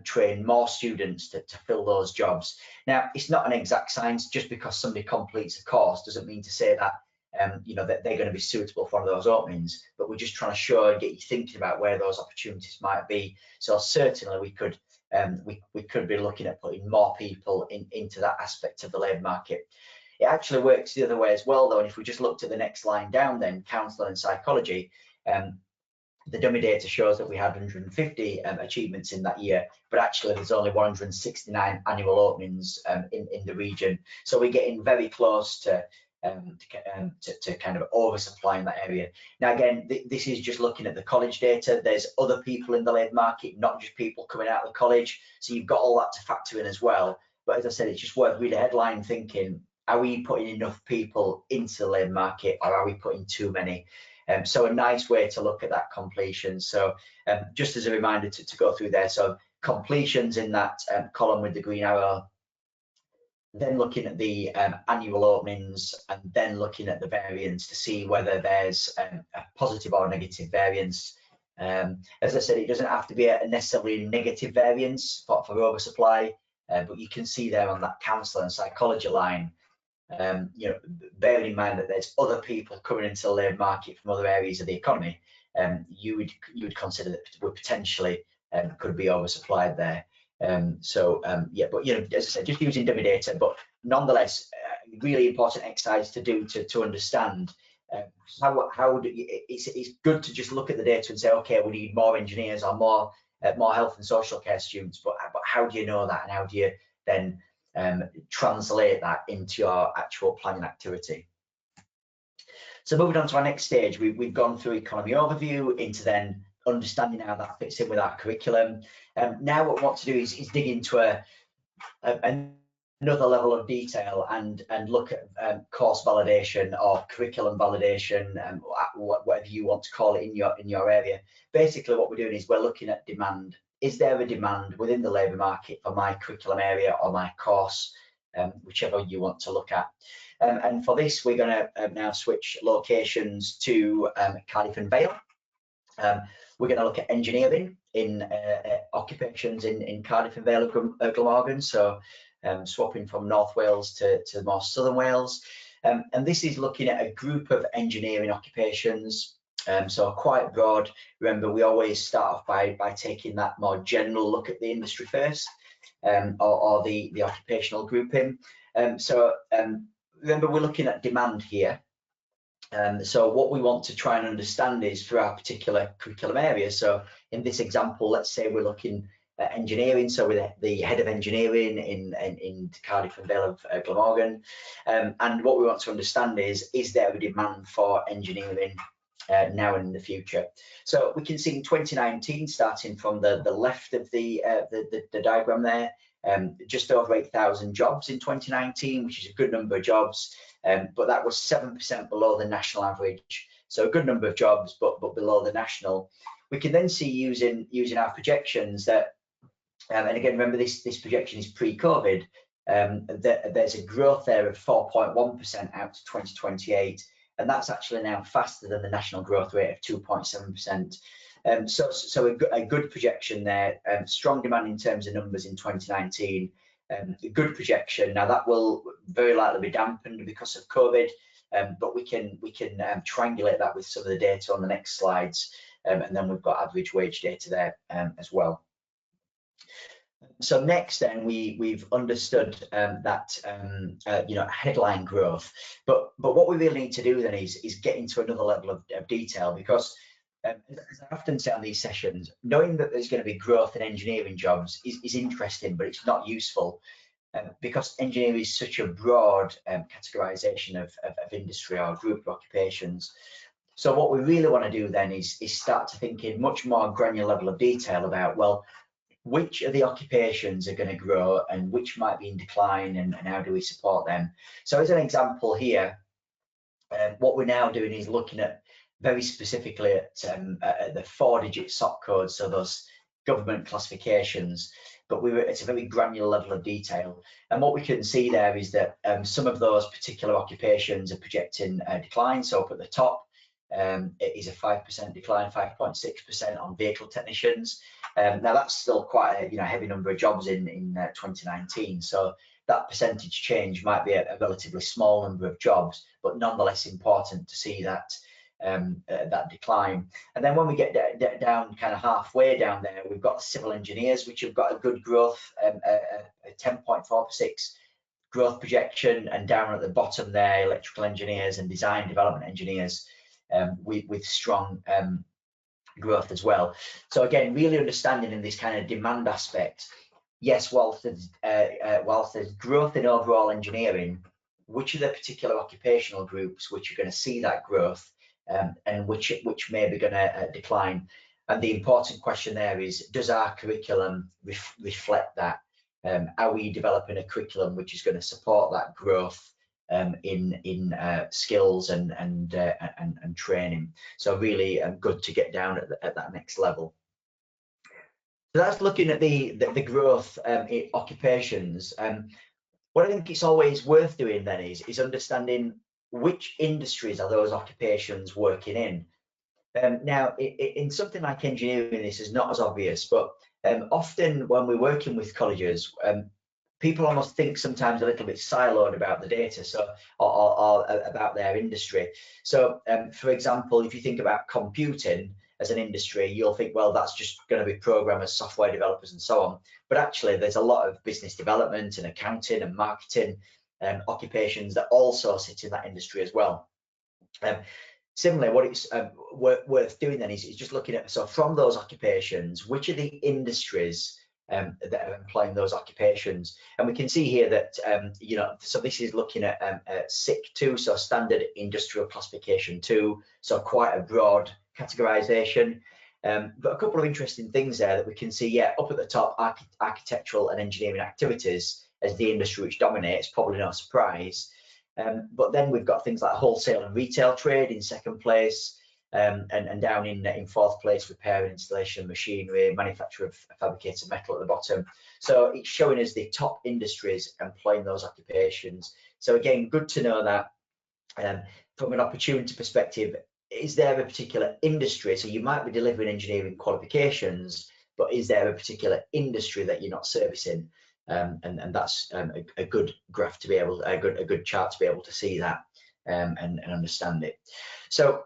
train more students to fill those jobs. Now, it's not an exact science. Just because somebody completes a course doesn't mean to say that that they're going to be suitable for one of those openings, but we're just trying to show and get you thinking about where those opportunities might be. So certainly we could be looking at putting more people into that aspect of the labour market. It actually works the other way as well, though, and if we just looked at the next line down, then counselling and psychology, the dummy data shows that we had 150 achievements in that year, but actually there's only 169 annual openings in the region. So we're getting very close to kind of oversupplying that area. Now, again, this is just looking at the college data. There's other people in the labour market, not just people coming out of the college. So you've got all that to factor in as well. But as I said, it's just worth really headline thinking, are we putting enough people into the labour market, or are we putting too many? So a nice way to look at that completion. So just as a reminder to go through there, so completions in that column with the green arrow, then looking at the annual openings, and then looking at the variance to see whether there's a positive or a negative variance. As I said, it doesn't have to be a necessarily negative variance for oversupply, but you can see there on that counsellor and psychology line, bearing in mind that there's other people coming into the labour market from other areas of the economy, you would consider that we potentially could be oversupplied there. Yeah, but as I said, just using dummy data, but nonetheless, really important exercise to do to understand it's good to just look at the data and say, okay, we need more engineers or more health and social care students, but how do you know that, and how do you then translate that into your actual planning activity? So moving on to our next stage, we've gone through economy overview into then understanding how that fits in with our curriculum. Now what we want to do is dig into another level of detail and look at course validation or curriculum validation, whatever you want to call it in your area. Basically what we're doing is we're looking at demand. Is there a demand within the labour market for my curriculum area or my course, whichever you want to look at? And for this, we're going to now switch locations to Cardiff and Vale. We're going to look at engineering in occupations in Cardiff and Vale of Glamorgan, so swapping from North Wales to more southern Wales. And this is looking at a group of engineering occupations, so quite broad. Remember, we always start off by taking that more general look at the industry first, or the occupational grouping. Remember, we're looking at demand here. So what we want to try and understand is for our particular curriculum area. So in this example, let's say we're looking at engineering, so we're the head of engineering in Cardiff and Vale of Glamorgan. And what we want to understand is there a demand for engineering now and in the future? So we can see in 2019, starting from the left of the diagram there, just over 8,000 jobs in 2019, which is a good number of jobs. But that was 7% below the national average. So a good number of jobs, but below the national. We can then see using our projections that, and again, remember this projection is pre-COVID, that there's a growth there of 4.1% out to 2028. And that's actually now faster than the national growth rate of 2.7%. So a good projection there, strong demand in terms of numbers in 2019, a good projection. Now that will very likely be dampened because of COVID, but we can triangulate that with some of the data on the next slides, and then we've got average wage data there as well. So next, then we've understood that headline growth, but what we really need to do then is get into another level of detail, because as I often say on these sessions, knowing that there's going to be growth in engineering jobs is interesting, but it's not useful because engineering is such a broad categorization of industry or group of occupations. So what we really want to do then is start to think in much more granular level of detail about, well, which of the occupations are going to grow and which might be in decline, and how do we support them. So as an example here, what we're now doing is looking at very specifically at the 4-digit SOC codes, so those government classifications, but it's a very granular level of detail. And what we can see there is that some of those particular occupations are projecting a decline. So up at the top, it is a 5% decline, 5.6% on vehicle technicians. Now that's still quite a heavy number of jobs in 2019. So that percentage change might be a relatively small number of jobs, but nonetheless important to see that that decline. And then when we get down kind of halfway down there, we've got civil engineers, which have got a good growth, a 10.46 growth projection, and down at the bottom there, electrical engineers and design development engineers with strong growth as well. So again, really understanding in this kind of demand aspect, yes, whilst there's growth in overall engineering, which are the particular occupational groups which are going to see that growth, and which may be going to decline. And the important question there is, does our curriculum reflect that? Are we developing a curriculum which is going to support that growth in skills and training? So really good to get down at that next level. So that's looking at the growth in occupations. What I think it's always worth doing then is understanding which industries are those occupations working in. Now, in something like engineering, this is not as obvious, but often when we're working with colleges, people almost think sometimes a little bit siloed about the data, so or about their industry. So, for example, if you think about computing as an industry, you'll think, well, that's just going to be programmers, software developers, and so on. But actually, there's a lot of business development and accounting and marketing occupations that also sit in that industry as well. Similarly, what it's worth doing then is just looking at, so from those occupations, which are the industries that are employing those occupations. And we can see here that so this is looking at SIC 2, so Standard Industrial Classification 2, so quite a broad categorization. But a couple of interesting things there that we can see. Yeah, up at the top, architectural and engineering activities as the industry which dominates, probably no surprise. But then we've got things like wholesale and retail trade in second place, and down in fourth place, repair and installation of machinery, manufacture of fabricated metal at the bottom. So it's showing us the top industries employing those occupations. So again, good to know that from an opportunity perspective, is there a particular industry? So you might be delivering engineering qualifications, but is there a particular industry that you're not servicing? And that's a good graph to be able, a good chart to be able to see that and understand it. So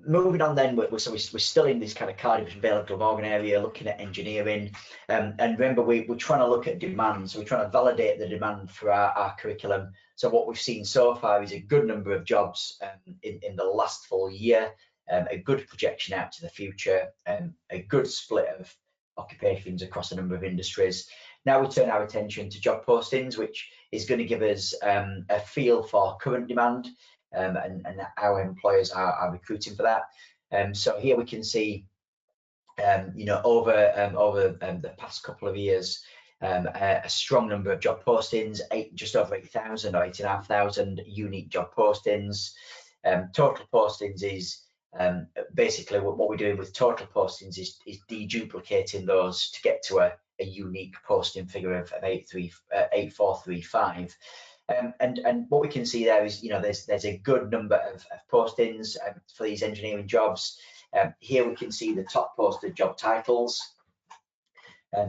moving on then, we're still in this kind of Cardiff and Vale of Glamorgan area, looking at engineering, and remember we're trying to look at demand, so we're trying to validate the demand for our curriculum. So what we've seen so far is a good number of jobs in the last full year, a good projection out to the future, a good split of occupations across a number of industries. Now we turn our attention to job postings, which is going to give us a feel for current demand and how employers are recruiting for that. So here we can see, over the past couple of years, a strong number of job postings, just over 8,000 or 8,500 unique job postings. Total postings is basically what we're doing with total postings is deduplicating those to get to a unique posting figure of 8,435. And what we can see there is, there's a good number of postings for these engineering jobs. Here we can see the top posted job titles.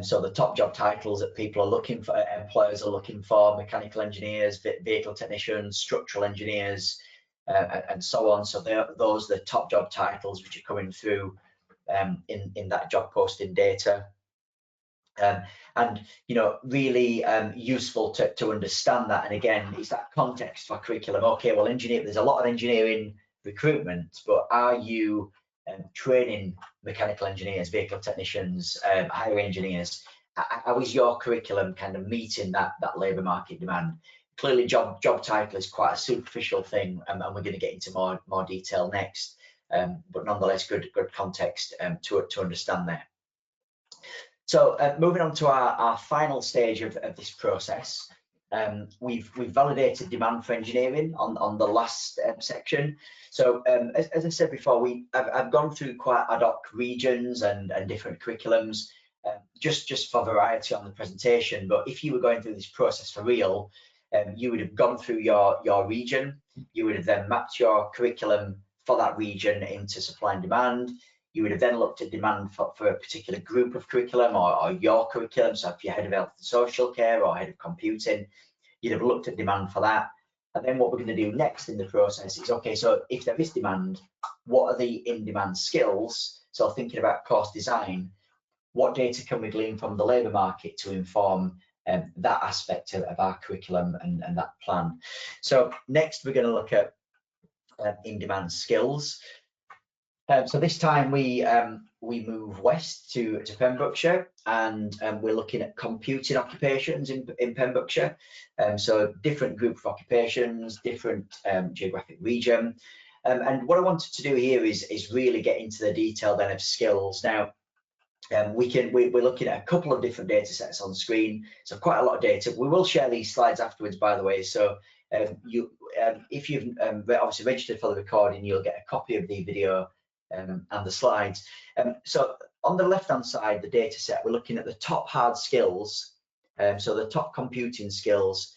So the top job titles that people are looking for, employers are looking for: mechanical engineers, vehicle technicians, structural engineers, and so on. So those are the top job titles which are coming through in that job posting data. And really useful to understand that. And again, it's that context for curriculum. Okay, well, there's a lot of engineering recruitment, but are you training mechanical engineers, vehicle technicians, highway engineers? How is your curriculum kind of meeting that labour market demand? Clearly, job title is quite a superficial thing, and we're going to get into more detail next. But nonetheless, good context to understand there. So moving on to our final stage of this process, we've validated demand for engineering on the last section. So as I said before, I've gone through quite ad hoc regions and different curriculums, just for variety on the presentation. But if you were going through this process for real, you would have gone through your region. You would have then mapped your curriculum for that region into supply and demand. You would have then looked at demand for a particular group of curriculum or your curriculum. So if you're head of health and social care or head of computing, you'd have looked at demand for that. And then what we're going to do next in the process is, okay, so if there is demand, what are the in-demand skills? So thinking about course design, what data can we glean from the labour market to inform that aspect of our curriculum and that plan? So next we're going to look at in-demand skills. So this time we move west to Pembrokeshire, and we're looking at computing occupations in Pembrokeshire. So different group of occupations, different geographic region. And what I wanted to do here is really get into the detail then of skills. Now, we're looking at a couple of different data sets on screen, so quite a lot of data. We will share these slides afterwards, by the way. So if you've obviously registered for the recording, you'll get a copy of the video and the slides. So on the left-hand side, the data set, we're looking at the top hard skills, so the top computing skills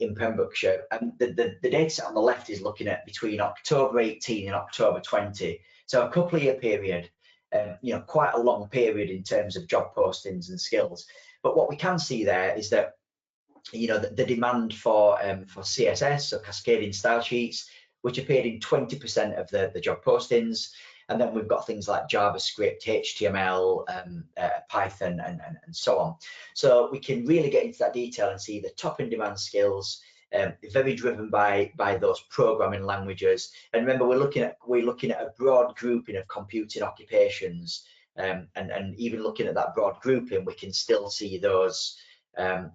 in Pembrokeshire. And the data set on the left is looking at between October 18 and October 20, so a couple of year period. Quite a long period in terms of job postings and skills. But what we can see there is that the demand for CSS, so cascading style sheets, which appeared in 20% of the job postings. And then we've got things like JavaScript, HTML, Python, and so on. So we can really get into that detail and see the top in demand skills, very driven by those programming languages. And remember, we're looking at a broad grouping of computing occupations, and even looking at that broad grouping, we can still see those kind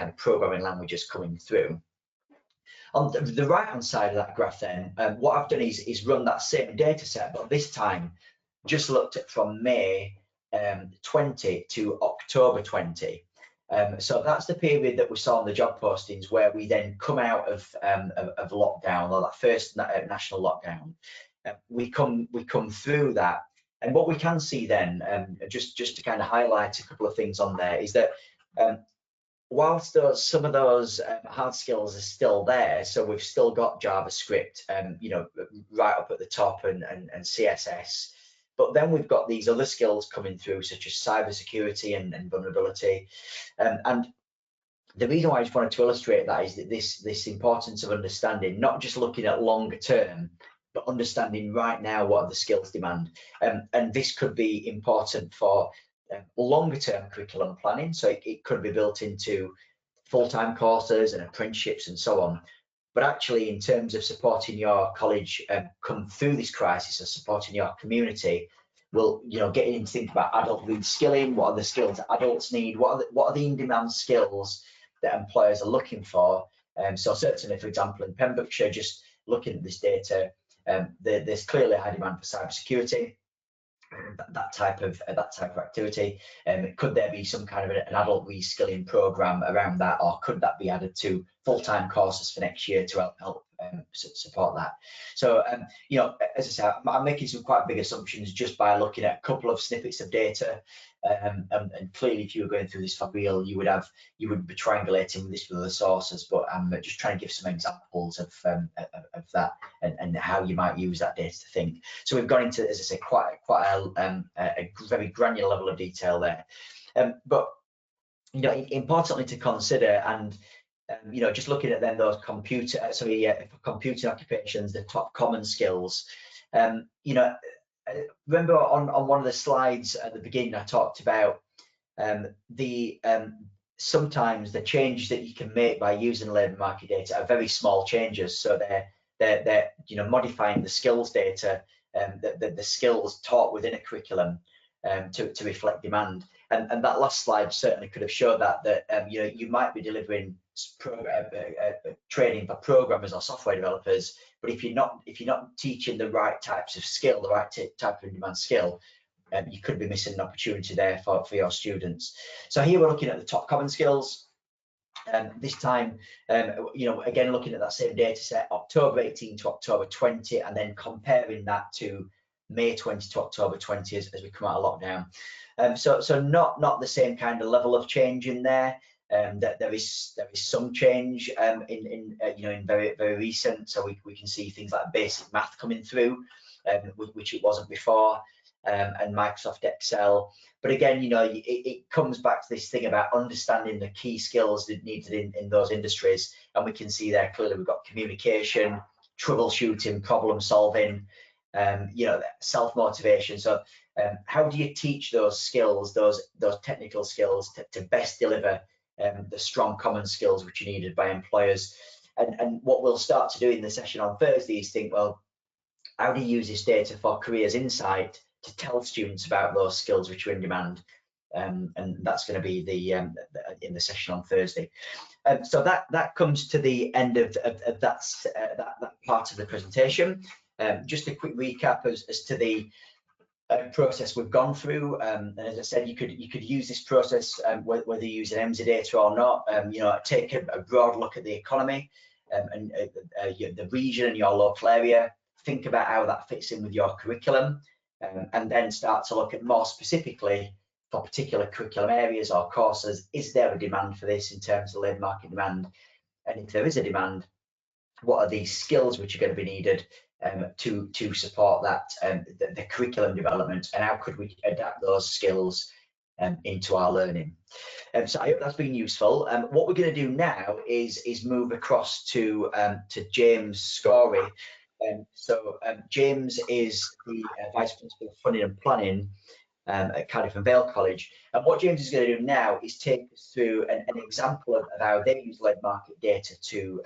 of programming languages coming through. On the right hand side of that graph then, what I've done is run that same data set, but this time just looked at from May 20 to October 20. So that's the period that we saw on the job postings where we then come out of lockdown, or that first national lockdown. We come through that, and what we can see then, just to kind of highlight a couple of things on there, is that whilst some of those hard skills are still there, so we've still got JavaScript, right up at the top, and CSS, but then we've got these other skills coming through, such as cybersecurity and vulnerability. And the reason why I just wanted to illustrate that is that this importance of understanding, not just looking at longer term, but understanding right now what are the skills demand. And this could be important for longer term curriculum planning, so it could be built into full-time courses and apprenticeships and so on. But actually, in terms of supporting your college come through this crisis, or supporting your community, we'll getting into think about adult reskilling. What are the skills that adults need? What are the in-demand skills that employers are looking for? So certainly, for example, in Pembrokeshire, just looking at this data, there's clearly a high demand for cybersecurity. That type of activity. Could there be some kind of an adult reskilling program around that, or could that be added to full-time courses for next year to help support that. So, you know, as I said, I'm making some quite big assumptions just by looking at a couple of snippets of data. And clearly, if you were going through this for real, you would be triangulating this with other sources. But I'm just trying to give some examples of that and how you might use that data to think. So we've gone into, as I say, quite a very granular level of detail there. But you know, importantly to consider, and you know, just looking at then those computing occupations, the top common skills. You know, remember on one of the slides at the beginning, I talked about sometimes the changes that you can make by using labour market data are very small changes. So they're you know, modifying the skills data, the skills taught within a curriculum to reflect demand. And that last slide certainly could have showed that you know, you might be delivering training for programmers or software developers, but if you're not teaching the right types of skill, the right type of in-demand skill, you could be missing an opportunity there for your students. So here we're looking at the top common skills. This time, you know, again looking at that same data set, October 18 to October 20, and then comparing that to May 20 to October 20 as we come out of lockdown. So not the same kind of level of change in there. That there is some change in you know, in very recent. So we can see things like basic math coming through, which it wasn't before, and Microsoft Excel. But again, you know, it comes back to this thing about understanding the key skills that needed in those industries, and we can see there clearly we've got communication, troubleshooting, problem solving, you know, self-motivation. So how do you teach those skills, those technical skills to best deliver the strong common skills which are needed by employers? And what we'll start to do in the session on Thursday is think, well, how do you use this data for careers insight to tell students about those skills which are in demand? And that's going to be in the session on Thursday. So that comes to the end of that part of the presentation. Just a quick recap as to the process we've gone through, and as I said, you could use this process whether you use an Emsi data or not. You know, take a broad look at the economy and the region and your local area. Think about how that fits in with your curriculum, and then start to look at more specifically for particular curriculum areas or courses. Is there a demand for this in terms of labour market demand? And if there is a demand, what are these skills which are going to be needed to support that the curriculum development, and how could we adapt those skills into our learning? So I hope that's been useful. What we're going to do now is move across to James Scorey. So James is the Vice Principal of Funding and Planning at Cardiff and Vale College. And what James is going to do now is take us through an example of how they use labour market data to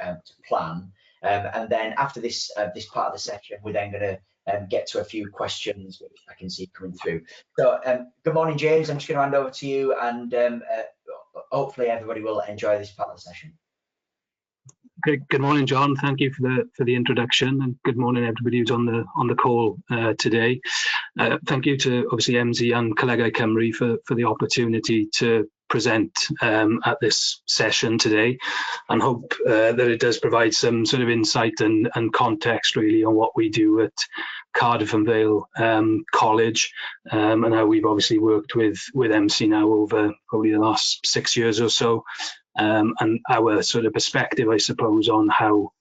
plan. And then after this part of the session, we're then going to get to a few questions which I can see coming through. So good morning, James. I'm just going to hand over to you, and hopefully everybody will enjoy this part of the session. Good morning, John. Thank you for the introduction, and good morning everybody who's on the call today. Thank you to obviously Emsi and ColegauCymru for the opportunity to present at this session today, and hope that it does provide some sort of insight and context really on what we do at Cardiff and Vale College, and how we've obviously worked with Emsi now over probably the last 6 years or so. And our sort of perspective, I suppose, on how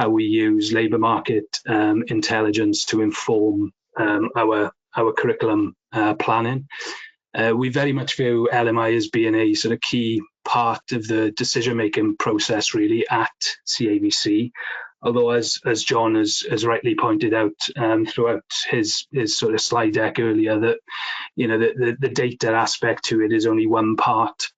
we use labour market intelligence to inform our curriculum planning. We very much view LMI as being a sort of key part of the decision-making process really at CAVC. Although, as John has rightly pointed out throughout his sort of slide deck earlier, that you know the data aspect to it is only one part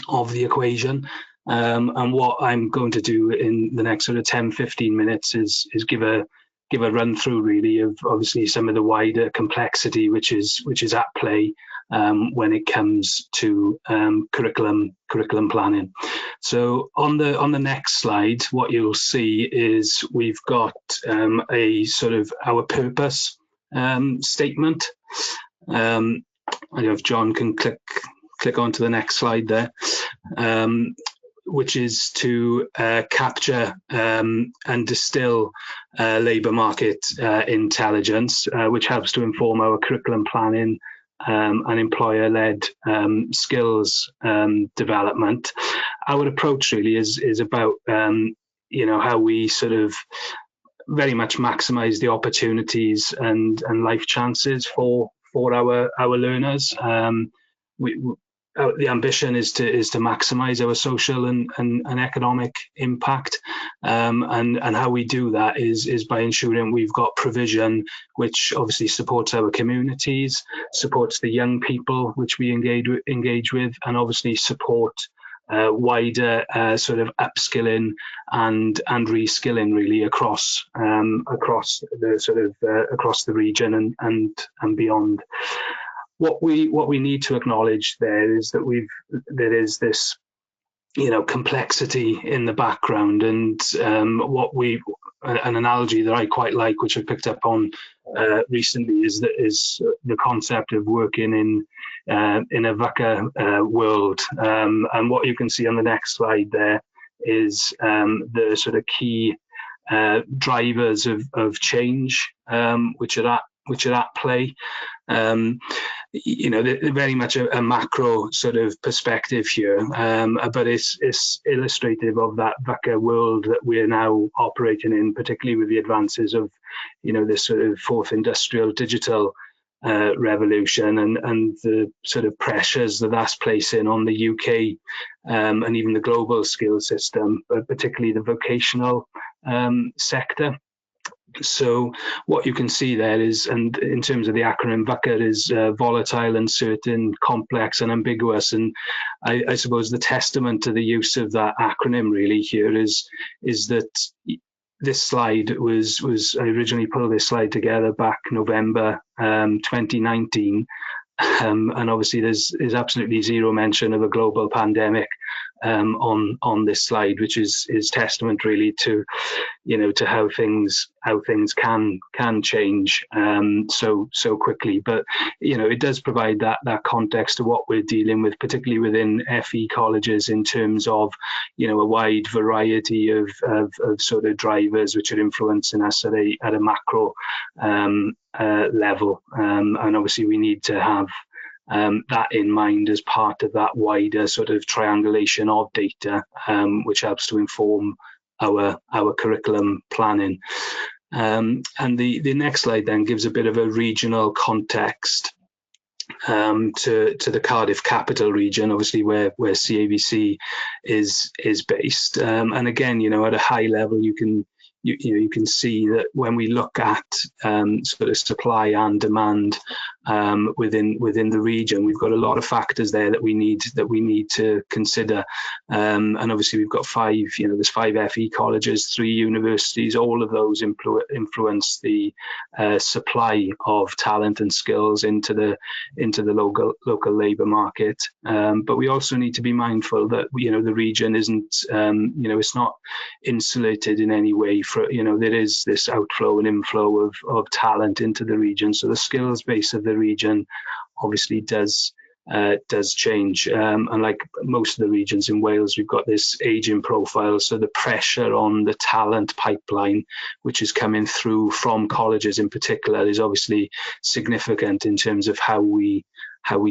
of the equation, and what I'm going to do in the next sort of 10-15 minutes is give a run through really of obviously some of the wider complexity which is at play when it comes to curriculum planning. So on the next slide, what you'll see is we've got a sort of our purpose statement. I don't know if John can click on to the next slide there. which is to capture and distill labour market intelligence, which helps to inform our curriculum planning and employer-led skills development. Our approach really is about how we sort of very much maximise the opportunities and life chances for our learners. The ambition is to maximise our social and economic impact, and how we do that is by ensuring we've got provision which obviously supports our communities, supports the young people which we engage with, and obviously support wider sort of upskilling and reskilling really across the sort of across the region and beyond. What we need to acknowledge there is that there is this complexity in the background, and an analogy that I quite like, which I picked up on recently, is the concept of working in a VUCA world. And what you can see on the next slide there is the sort of key drivers of change which are at play. They're very much a macro sort of perspective here, but it's illustrative of that VUCA world that we're now operating in, particularly with the advances of this sort of fourth industrial digital revolution and the sort of pressures that's placing on the UK and even the global skills system, but particularly the vocational sector. So what you can see there is, and in terms of the acronym VUCA, is volatile, uncertain, complex and ambiguous. And I suppose the testament to the use of that acronym really here is that this slide was I originally pulled this slide together back November 2019. And obviously there's absolutely zero mention of a global pandemic on this slide, which is testament really to to how things can change so quickly. But it does provide that context to what we're dealing with, particularly within FE colleges, in terms of a wide variety of sort of drivers which are influencing us at a macro level, and obviously we need to have that in mind as part of that wider sort of triangulation of data, which helps to inform our curriculum planning. And the next slide then gives a bit of a regional context to the Cardiff capital region, obviously where CAVC is based. And again, at a high level, you can see that when we look at sort of supply and demand within the region, we've got a lot of factors there that we need to consider. And obviously we've got there's 5 FE colleges, 3 universities. All of those influence the supply of talent and skills into the local labour market. But we also need to be mindful that the region isn't it's not insulated in any way. There is this outflow and inflow of talent into the region, so the skills base of the region obviously does change. And like most of the regions in Wales, we've got this ageing profile, so the pressure on the talent pipeline, which is coming through from colleges in particular, is obviously significant in terms of how we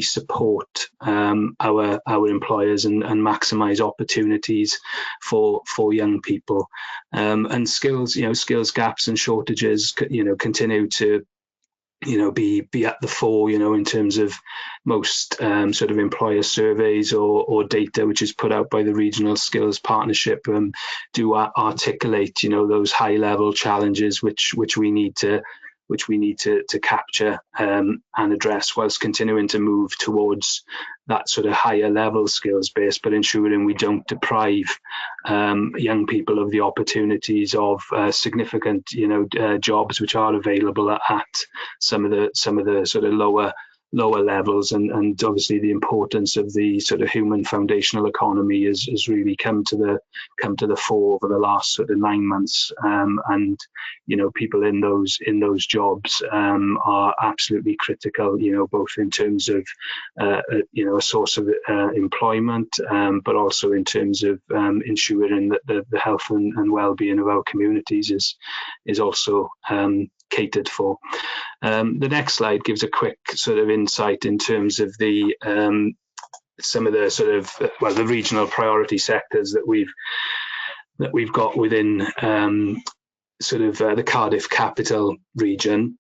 support our employers and maximise opportunities for young people. And skills gaps and shortages continue to be at the fore in terms of most sort of employer surveys or data which is put out by the Regional Skills Partnership do articulate those high level challenges which we need to capture and address, whilst continuing to move towards that sort of higher level skills base, but ensuring we don't deprive young people of the opportunities of significant jobs which are available at some of the sort of lower lower levels, and obviously the importance of the sort of human foundational economy has really come to the fore over the last sort of 9 months, and people in those jobs are absolutely critical, both in terms of a source of employment, but also in terms of ensuring that the health and well-being of our communities is also catered for. The next slide gives a quick sort of insight in terms of the some of the sort of the regional priority sectors that we've got within the Cardiff capital region.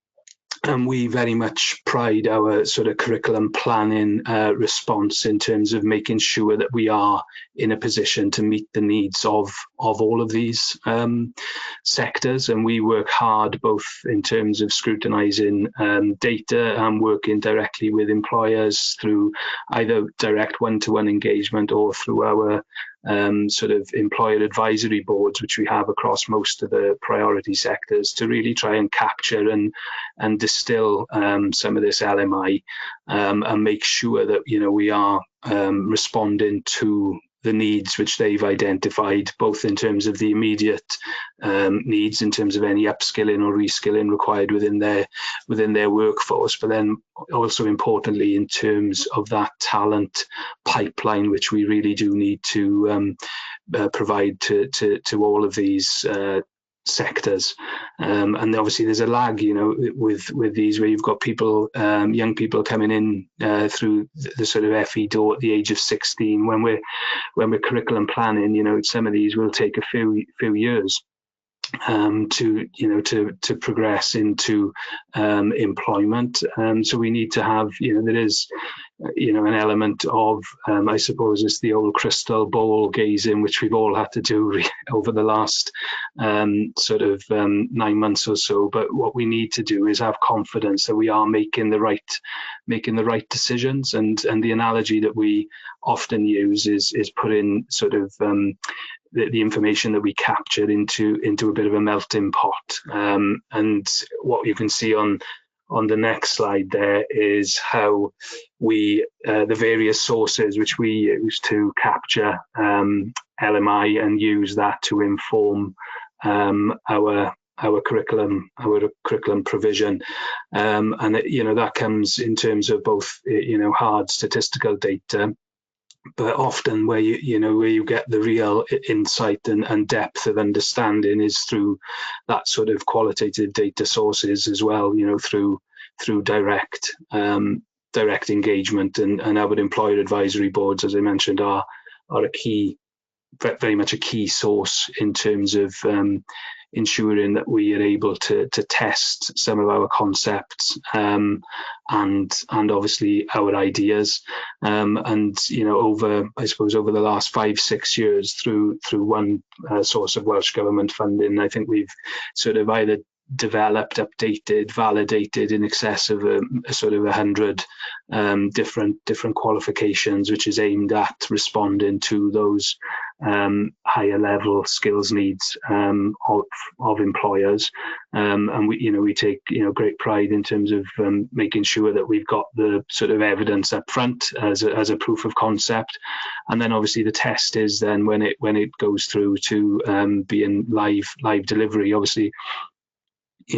And we very much pride our sort of curriculum planning response in terms of making sure that we are in a position to meet the needs of all of these sectors. And we work hard both in terms of scrutinising data and working directly with employers through either direct one-to-one engagement or through our sort of employer advisory boards, which we have across most of the priority sectors, to really try and capture and distill some of this LMI and make sure that we are responding to the needs which they've identified, both in terms of the immediate needs in terms of any upskilling or reskilling required within their workforce, but then also importantly in terms of that talent pipeline, which we really do need to provide to all of these sectors. And obviously there's a lag, with these, where you've got people, young people coming in through the sort of FE door at the age of 16. When we're curriculum planning, some of these will take a few years to progress into employment. So we need to have, there is an element of, I suppose it's the old crystal ball gazing, which we've all had to do over the last 9 months or so. But what we need to do is have confidence that we are making the right decisions. And the analogy that we often use is putting sort of the information that we captured into a bit of a melting pot. And what you can see on the next slide there is how we, the various sources which we use to capture LMI and use that to inform our curriculum provision, and that comes in terms of both hard statistical data, but often where you get the real insight and depth of understanding is through that sort of qualitative data sources as well, through direct engagement, and our employer advisory boards, as I mentioned, are a key, very much a key source in terms of ensuring that we are able to test some of our concepts and obviously our ideas, and over the last 5-6 years through one source of Welsh Government funding, I think we've sort of either developed, updated, validated in excess of a sort of 100 different qualifications, which is aimed at responding to those higher level skills needs of employers, and we take great pride in terms of making sure that we've got the sort of evidence up front as a proof of concept, and then obviously the test is then when it goes through to being live delivery. Obviously,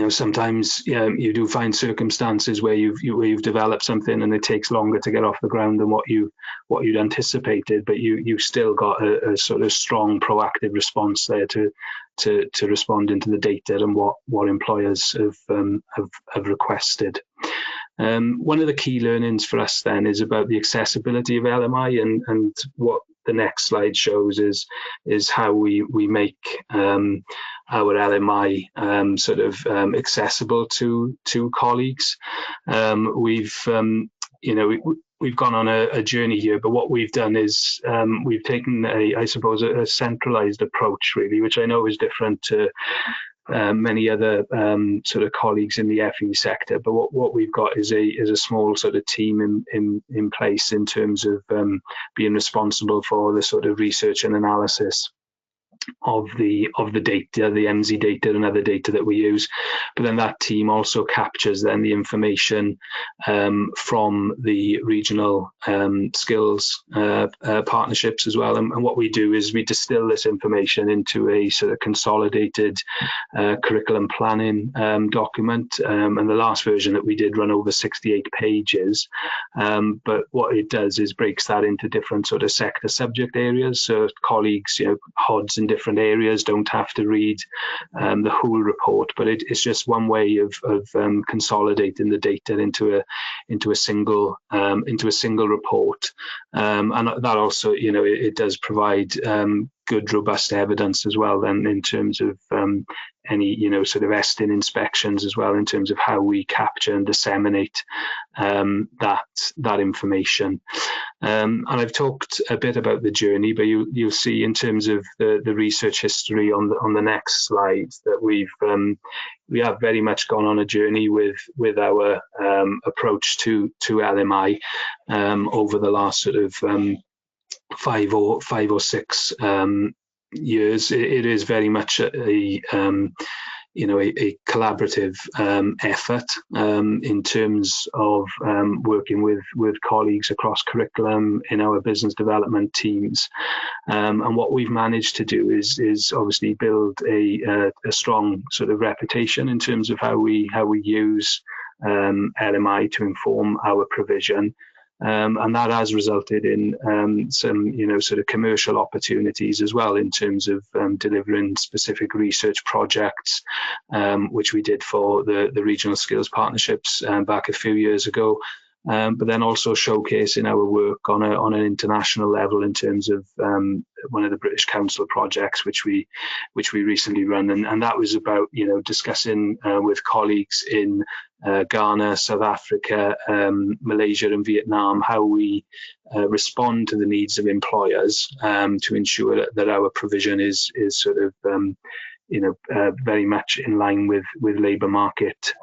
sometimes you do find circumstances where you've developed something and it takes longer to get off the ground than what you'd anticipated, but you've still got a sort of strong proactive response there to respond into the data and what employers have requested. One of the key learnings for us then is about the accessibility of LMI, and what the next slide shows is how we make our LMI accessible to colleagues. We've gone on a journey here, but what we've done is we've taken a centralized approach, really, which I know is different to many other sort of colleagues in the FE sector. But what we've got is a small sort of team in place in terms of being responsible for the sort of research and analysis the data, the Emsi data and other data that we use. But then that team also captures then the information from the regional skills partnerships as well. And what we do is we distill this information into a sort of consolidated curriculum planning document. And the last version that we did run over 68 pages. But what it does is breaks that into different sort of sector subject areas. So colleagues, HODs in different areas don't have to read the whole report, but it's just one way of consolidating the data into a single report, and that also it does provide good robust evidence as well then in terms of any sort of ESTIN inspections as well, in terms of how we capture and disseminate that information. And I've talked a bit about the journey, but you'll see in terms of the research history on the next slide that we have very much gone on a journey with our approach to LMI over the last sort of 5 or 6 years. It is very much a collaborative effort in terms of working with colleagues across curriculum in our business development teams. And what we've managed to do is obviously build a strong sort of reputation in terms of how we use LMI to inform our provision. And that has resulted in some, sort of commercial opportunities as well in terms of delivering specific research projects, which we did for the regional skills partnerships back a few years ago. But then also showcasing our work on an international level in terms of one of the British Council projects which we recently run, and that was about discussing with colleagues in Ghana, South Africa, Malaysia and Vietnam how we respond to the needs of employers to ensure that our provision is sort of very much in line with labour market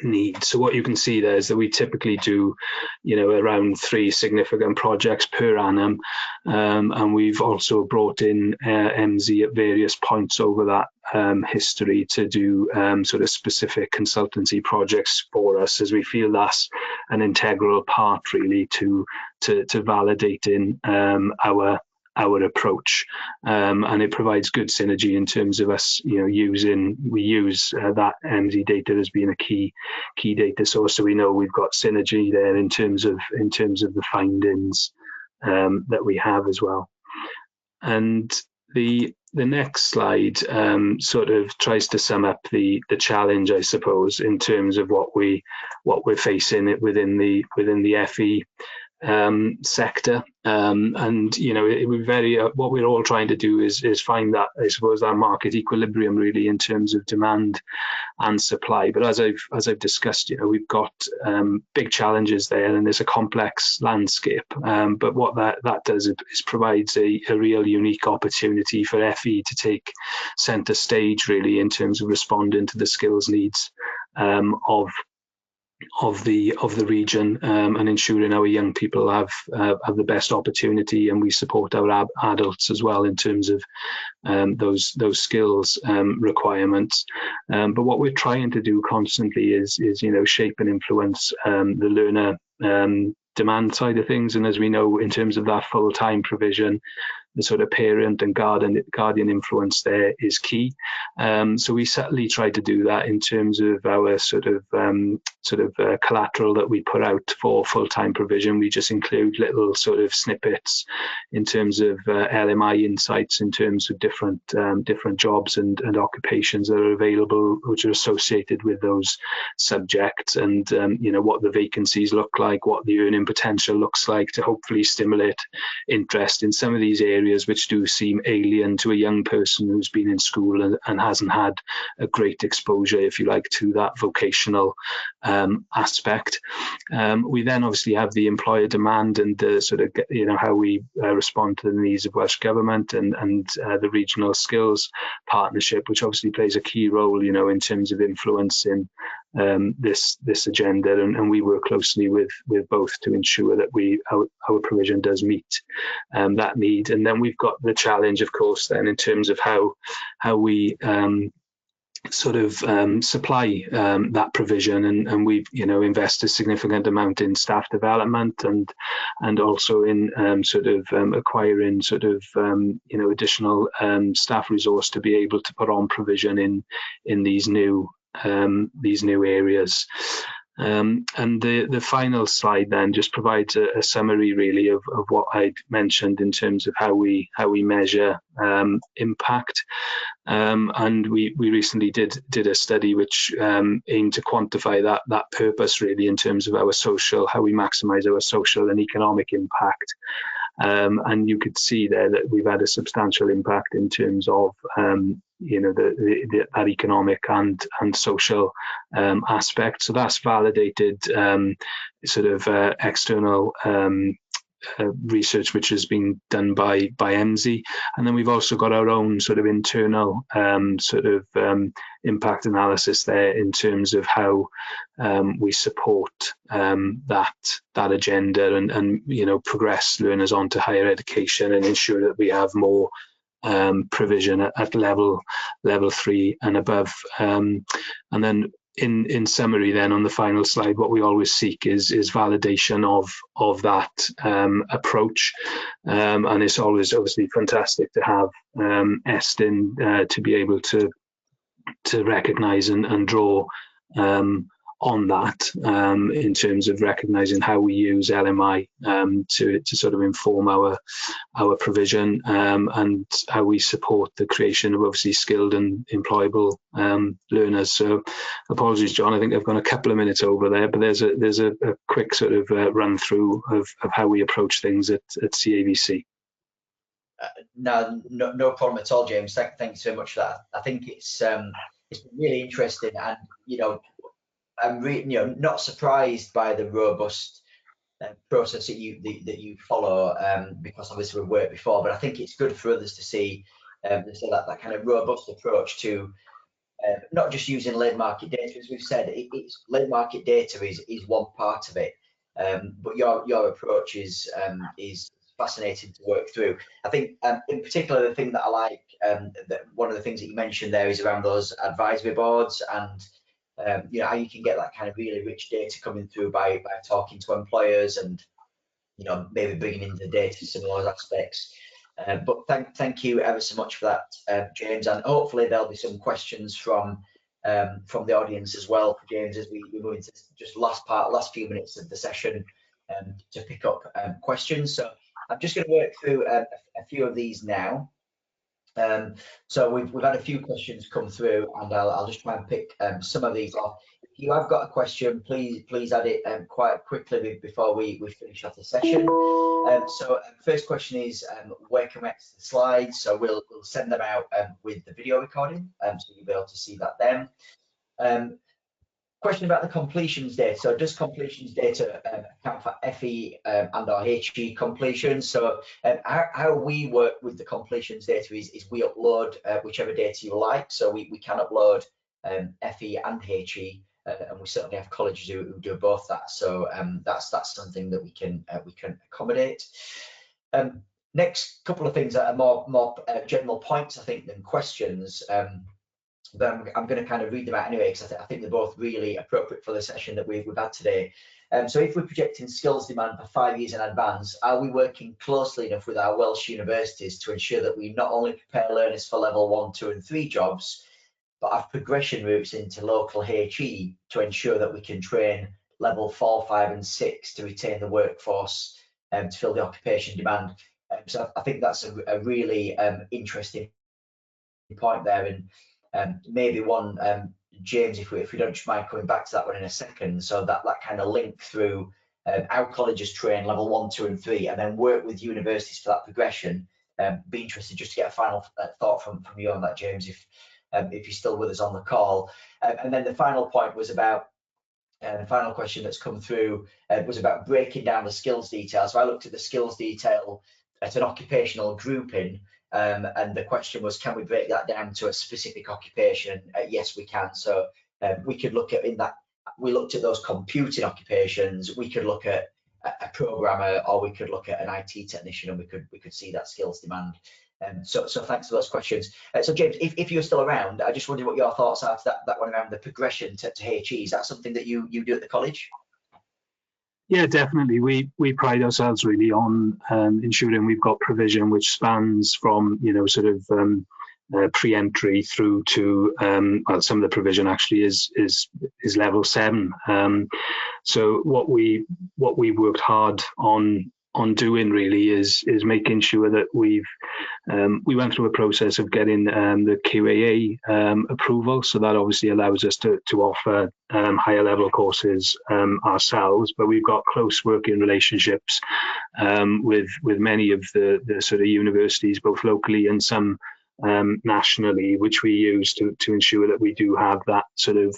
need. So what you can see there is that we typically do around 3 significant projects per annum, and we've also brought in Emsi at various points over that history to do sort of specific consultancy projects for us, as we feel that's an integral part really to validating our approach, and it provides good synergy in terms of us we use that Emsi data as being a key data source, so we know we've got synergy there in terms of the findings that we have as well. And the next slide sort of tries to sum up the challenge, I suppose, in terms of what we're facing within the FE sector, and what we're all trying to do is find that, I suppose, that market equilibrium really in terms of demand and supply. But as I've discussed, we've got big challenges there, and there's a complex landscape. But what that does is provides a real unique opportunity for FE to take centre stage really in terms of responding to the skills needs of the region, and ensuring our young people have the best opportunity, and we support our adults as well in terms of those skills requirements. But what we're trying to do constantly is shape and influence the learner demand side of things, and as we know, in terms of that full-time provision, the sort of parent and guardian influence there is key. So we certainly try to do that in terms of our sort of collateral that we put out for full-time provision. We just include little sort of snippets in terms of LMI insights in terms of different jobs and occupations that are available, which are associated with those subjects, and what the vacancies look like, what the earning potential looks like, to hopefully stimulate interest in some of these areas which do seem alien to a young person who's been in school and hasn't had a great exposure, if you like, to that vocational aspect. We then obviously have the employer demand and the sort of how we respond to the needs of Welsh Government and the regional skills partnership, which obviously plays a key role in terms of influencing this agenda, and we work closely with both to ensure that our provision does meet that need. And then we've got the challenge, of course, then in terms of how we supply that provision, and we've invested a significant amount in staff development and also in acquiring additional staff resource to be able to put on provision in these new areas. And the final slide then just provides a summary really of what I'd mentioned in terms of how we measure impact. And we recently did a study which aimed to quantify that purpose really in terms of how we maximise our social and economic impact. And you could see there that we've had a substantial impact in terms of that economic and social aspect. So that's validated external research which has been done by Emsi, and then we've also got our own internal impact analysis there in terms of how we support that agenda and progress learners on to higher education and ensure that we have more provision at level 3 and above. And then in summary then on the final slide, what we always seek is validation of that approach, and it's always obviously fantastic to have Estin to be able to recognise and draw on that in terms of recognising how we use LMI to inform our provision and how we support the creation of obviously skilled and employable learners. So apologies, John, I think I've gone a couple of minutes over there, but there's a quick run through of how we approach things at CAVC. No problem at all, James. Thanks so much for that. I think it's been really interesting, and I'm not surprised by the robust process that you follow, because obviously we've worked before, but I think it's good for others to see that kind of robust approach to not just using labour market data. As we've said, labour market data is one part of it, but your approach is fascinating to work through. I think in particular the thing that I like, that one of the things that you mentioned there is around those advisory boards, and how you can get that kind of really rich data coming through by talking to employers and maybe bringing in the data, some of those aspects. But thank you ever so much for that, James, and hopefully there'll be some questions from the audience as well for James as we move into just last few minutes of the session to pick up questions. So I'm just going to work through a few of these now. So we've had a few questions come through, and I'll just try and pick some of these off. If you have got a question, please add it quite quickly before we finish off the session. So first question is, where can we access the slides? So we'll send them out with the video recording, so you'll be able to see that then. Question about the completions data. So does completions data account for FE and or HE completions? So how we work with the completions data is we upload whichever data you like. So we can upload FE and HE, and we certainly have colleges who do both that. So that's something that we can accommodate. Next couple of things that are more general points, I think, than questions. But I'm going to kind of read them out anyway, because I think they're both really appropriate for the session that we've had today. So if we're projecting skills demand for 5 years in advance, are we working closely enough with our Welsh universities to ensure that we not only prepare learners for level 1, 2 and 3 jobs, but have progression routes into local HE to ensure that we can train level 4, 5 and 6 to retain the workforce to fill the occupation demand? So I think that's a really interesting point there, and maybe one, James, if we don't mind coming back to that one in a second. So that kind of link through our colleges train level 1, 2 and 3, and then work with universities for that progression. Be interested just to get a final thought from you on that, James, if you're still with us on the call. And then the final point was about the final question that's come through was about breaking down the skills detail. So I looked at the skills detail at an occupational grouping, and the question was, can we break that down to a specific occupation? Yes, we can. So we could look at in that we looked at those computing occupations, we could look at a programmer, or we could look at an IT technician, and we could see that skills demand. So thanks for those questions. So James, if you're still around, I just wondered what your thoughts are to that one around the progression to HE. Is that something that you do at the college? Yeah, definitely. We pride ourselves really on ensuring we've got provision which spans from, you know, sort of pre-entry through to well, some of the provision actually is level 7. So what we worked hard on doing really is making sure that we went through a process of getting the QAA approval. So that obviously allows us to offer higher level courses ourselves, but we've got close working relationships with many of the sort of universities, both locally and some nationally, which we use to ensure that we do have that sort of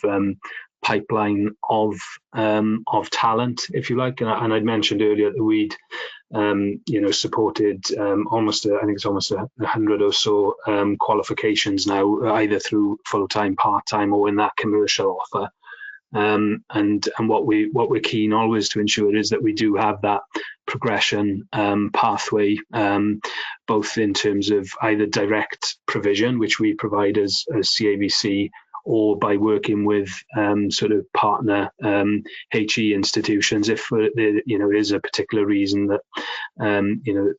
pipeline of talent, if you like. And I'd mentioned earlier that we'd you know, supported almost I think it's almost 100 or so qualifications now, either through full-time, part-time, or in that commercial offer. And what we're keen always to ensure is that we do have that progression pathway, both in terms of either direct provision, which we provide as CAVC, or by working with sort of partner HE institutions, if there, you know, is a particular reason that you know,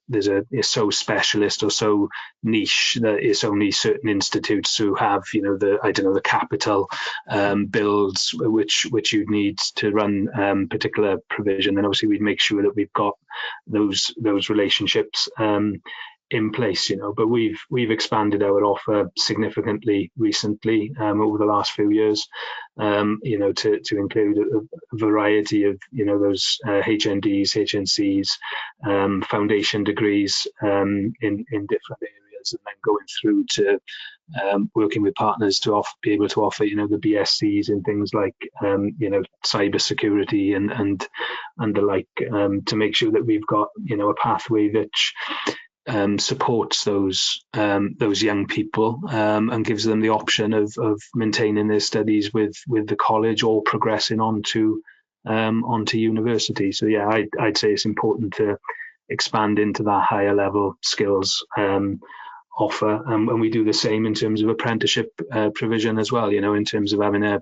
it's so specialist or so niche that it's only certain institutes who have, you know, the capital builds which you'd need to run particular provision. And obviously we'd make sure that we've got those relationships in place, you know. But we've expanded our offer significantly recently over the last few years, you know, to include a variety of, you know, those HNDs, HNCs, foundation degrees in different areas, and then going through to working with partners to be able to offer, you know, the BScs in things like you know, cyber security and the like, to make sure that we've got, you know, a pathway that supports those young people and gives them the option of maintaining their studies with the college or progressing onto university. So yeah, I'd say it's important to expand into that higher level skills offer, and we do the same in terms of apprenticeship provision as well, you know, in terms of having a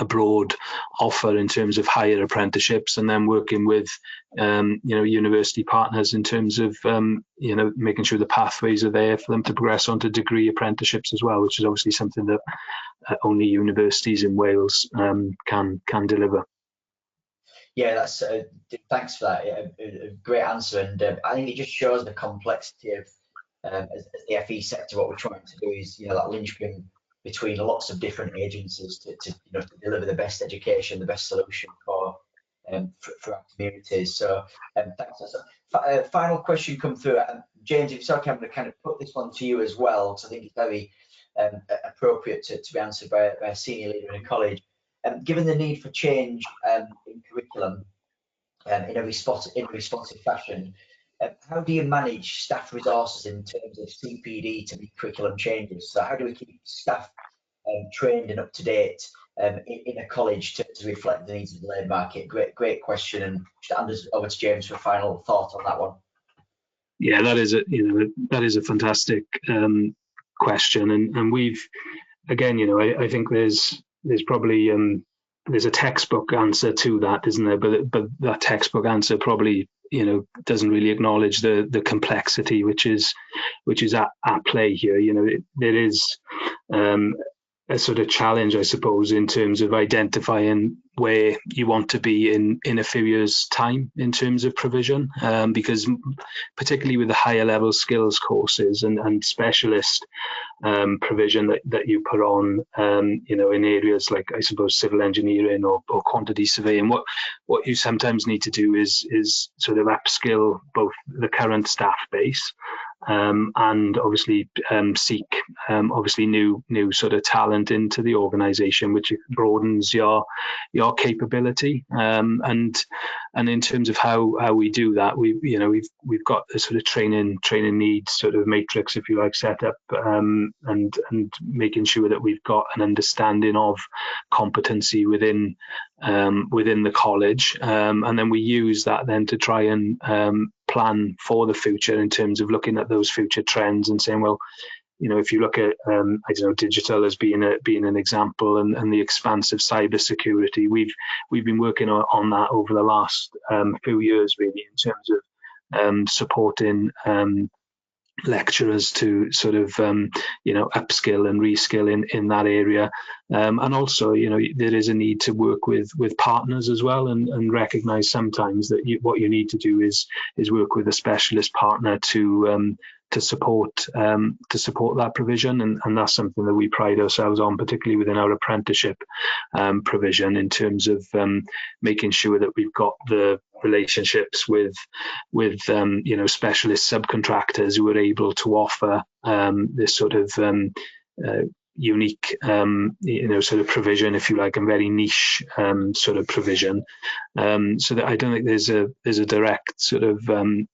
broad offer in terms of higher apprenticeships, and then working with you know, university partners in terms of you know, making sure the pathways are there for them to progress onto degree apprenticeships as well, which is obviously something that only universities in Wales can deliver. Yeah, that's thanks for that. A great answer, and I think it just shows the complexity of as the FE sector. What we're trying to do is, you know, that linchpin between lots of different agencies to you know, to deliver the best education, the best solution for our communities. So thanks. Final question come through. James, if it's okay, I'm going to kind of put this one to you as well, because I think it's very appropriate to be answered by a senior leader in a college. Given the need for change in curriculum in a responsive fashion, how do you manage staff resources in terms of CPD to meet curriculum changes? So how do we keep staff trained and up to date in a college to reflect the needs of the labour market? Great question, and just hand us over to James for a final thought on that one. Yeah, that is a fantastic question, and we've, again, you know, I think there's probably there's a textbook answer to that, isn't there? But that textbook answer probably, you know, doesn't really acknowledge the complexity which is at play here. You know, there is a sort of challenge, I suppose, in terms of identifying where you want to be in a few years' time in terms of provision, because particularly with the higher level skills courses and specialist provision that you put on, you know, in areas like, I suppose, civil engineering or quantity surveying, what you sometimes need to do is sort of upskill both the current staff base, and obviously seek obviously new sort of talent into the organisation, which broadens your capability. And in terms of how we do that, we've got a sort of training needs sort of matrix, if you like, set up, and making sure that we've got an understanding of competency within the college, and then we use that then to try and plan for the future in terms of looking at those future trends and saying, well, if you look at I don't know, digital as being an example, and the expanse of cyber security, we've been working on that over the last few years, really, in terms of supporting lecturers to sort of upskill and reskill in that area, and also there is a need to work with partners as well, and recognize sometimes that what you need to do is work with a specialist partner to support that provision, and that's something that we pride ourselves on, particularly within our apprenticeship provision, in terms of making sure that we've got the relationships with specialist subcontractors who are able to offer this sort of unique sort of provision, if you like, and very niche sort of provision, so that I don't think there's a direct sort of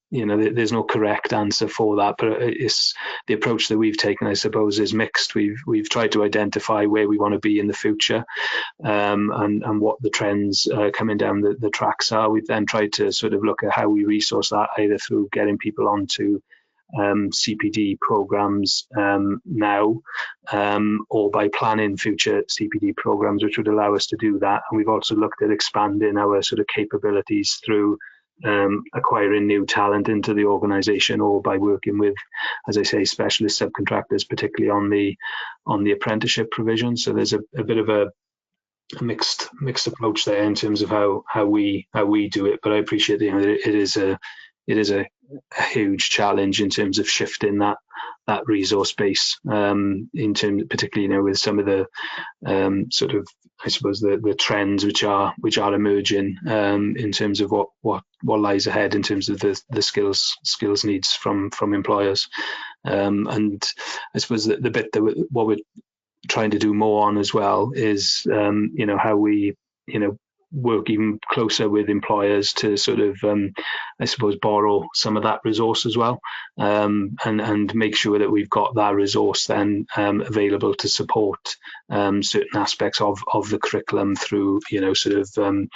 there's no correct answer for that, but it's the approach that we've taken, I suppose, is mixed. We've tried to identify where we want to be in the future, and what the trends coming down the tracks are. We've then tried to sort of look at how we resource that, either through getting people onto CPD programs now, or by planning future CPD programs, which would allow us to do that. And we've also looked at expanding our sort of capabilities through acquiring new talent into the organisation, or by working with, as I say, specialist subcontractors, particularly on the apprenticeship provision. So there's a bit of a mixed approach there in terms of how we do it. But I appreciate it is a huge challenge in terms of shifting that resource base, in terms, particularly with some of the sort of, I suppose, the trends which are emerging, in terms of what lies ahead in terms of the skills needs from employers, and I suppose the bit that what we're trying to do more on as well is how we work even closer with employers to sort of I suppose borrow some of that resource as well, and make sure that we've got that resource then available to support certain aspects of the curriculum through sort of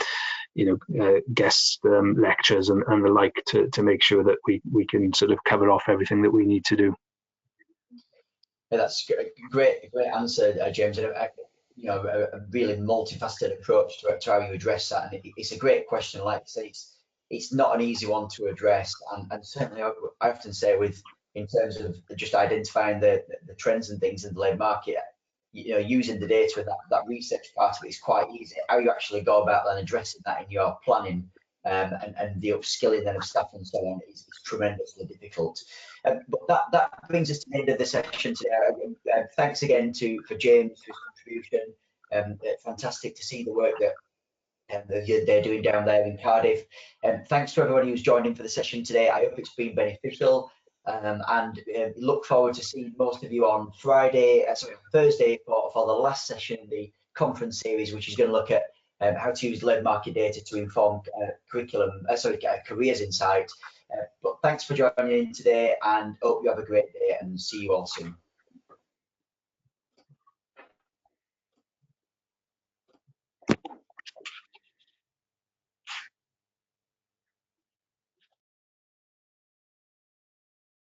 guest lectures and the like, to make sure that we can sort of cover off everything that we need to do. Yeah, that's a great answer, James. And a really multifaceted approach to how you address that, and it's a great question. Like I say, it's not an easy one to address, and certainly I often say, in terms of just identifying the trends and things in the labour market, using the data and that research part of it is quite easy. How you actually go about then addressing that in your planning, and the upskilling then of staff and so on is tremendously difficult. But that brings us to the end of the session today. Thanks again for James for his contribution. Fantastic to see the work that they're doing down there in Cardiff. Thanks to everybody who's joined in for the session today. I hope it's been beneficial, and look forward to seeing most of you on Thursday for the last session in the conference series, which is going to look at how to use labour market data to inform careers insight. But thanks for joining in today, and hope you have a great day, and see you all soon.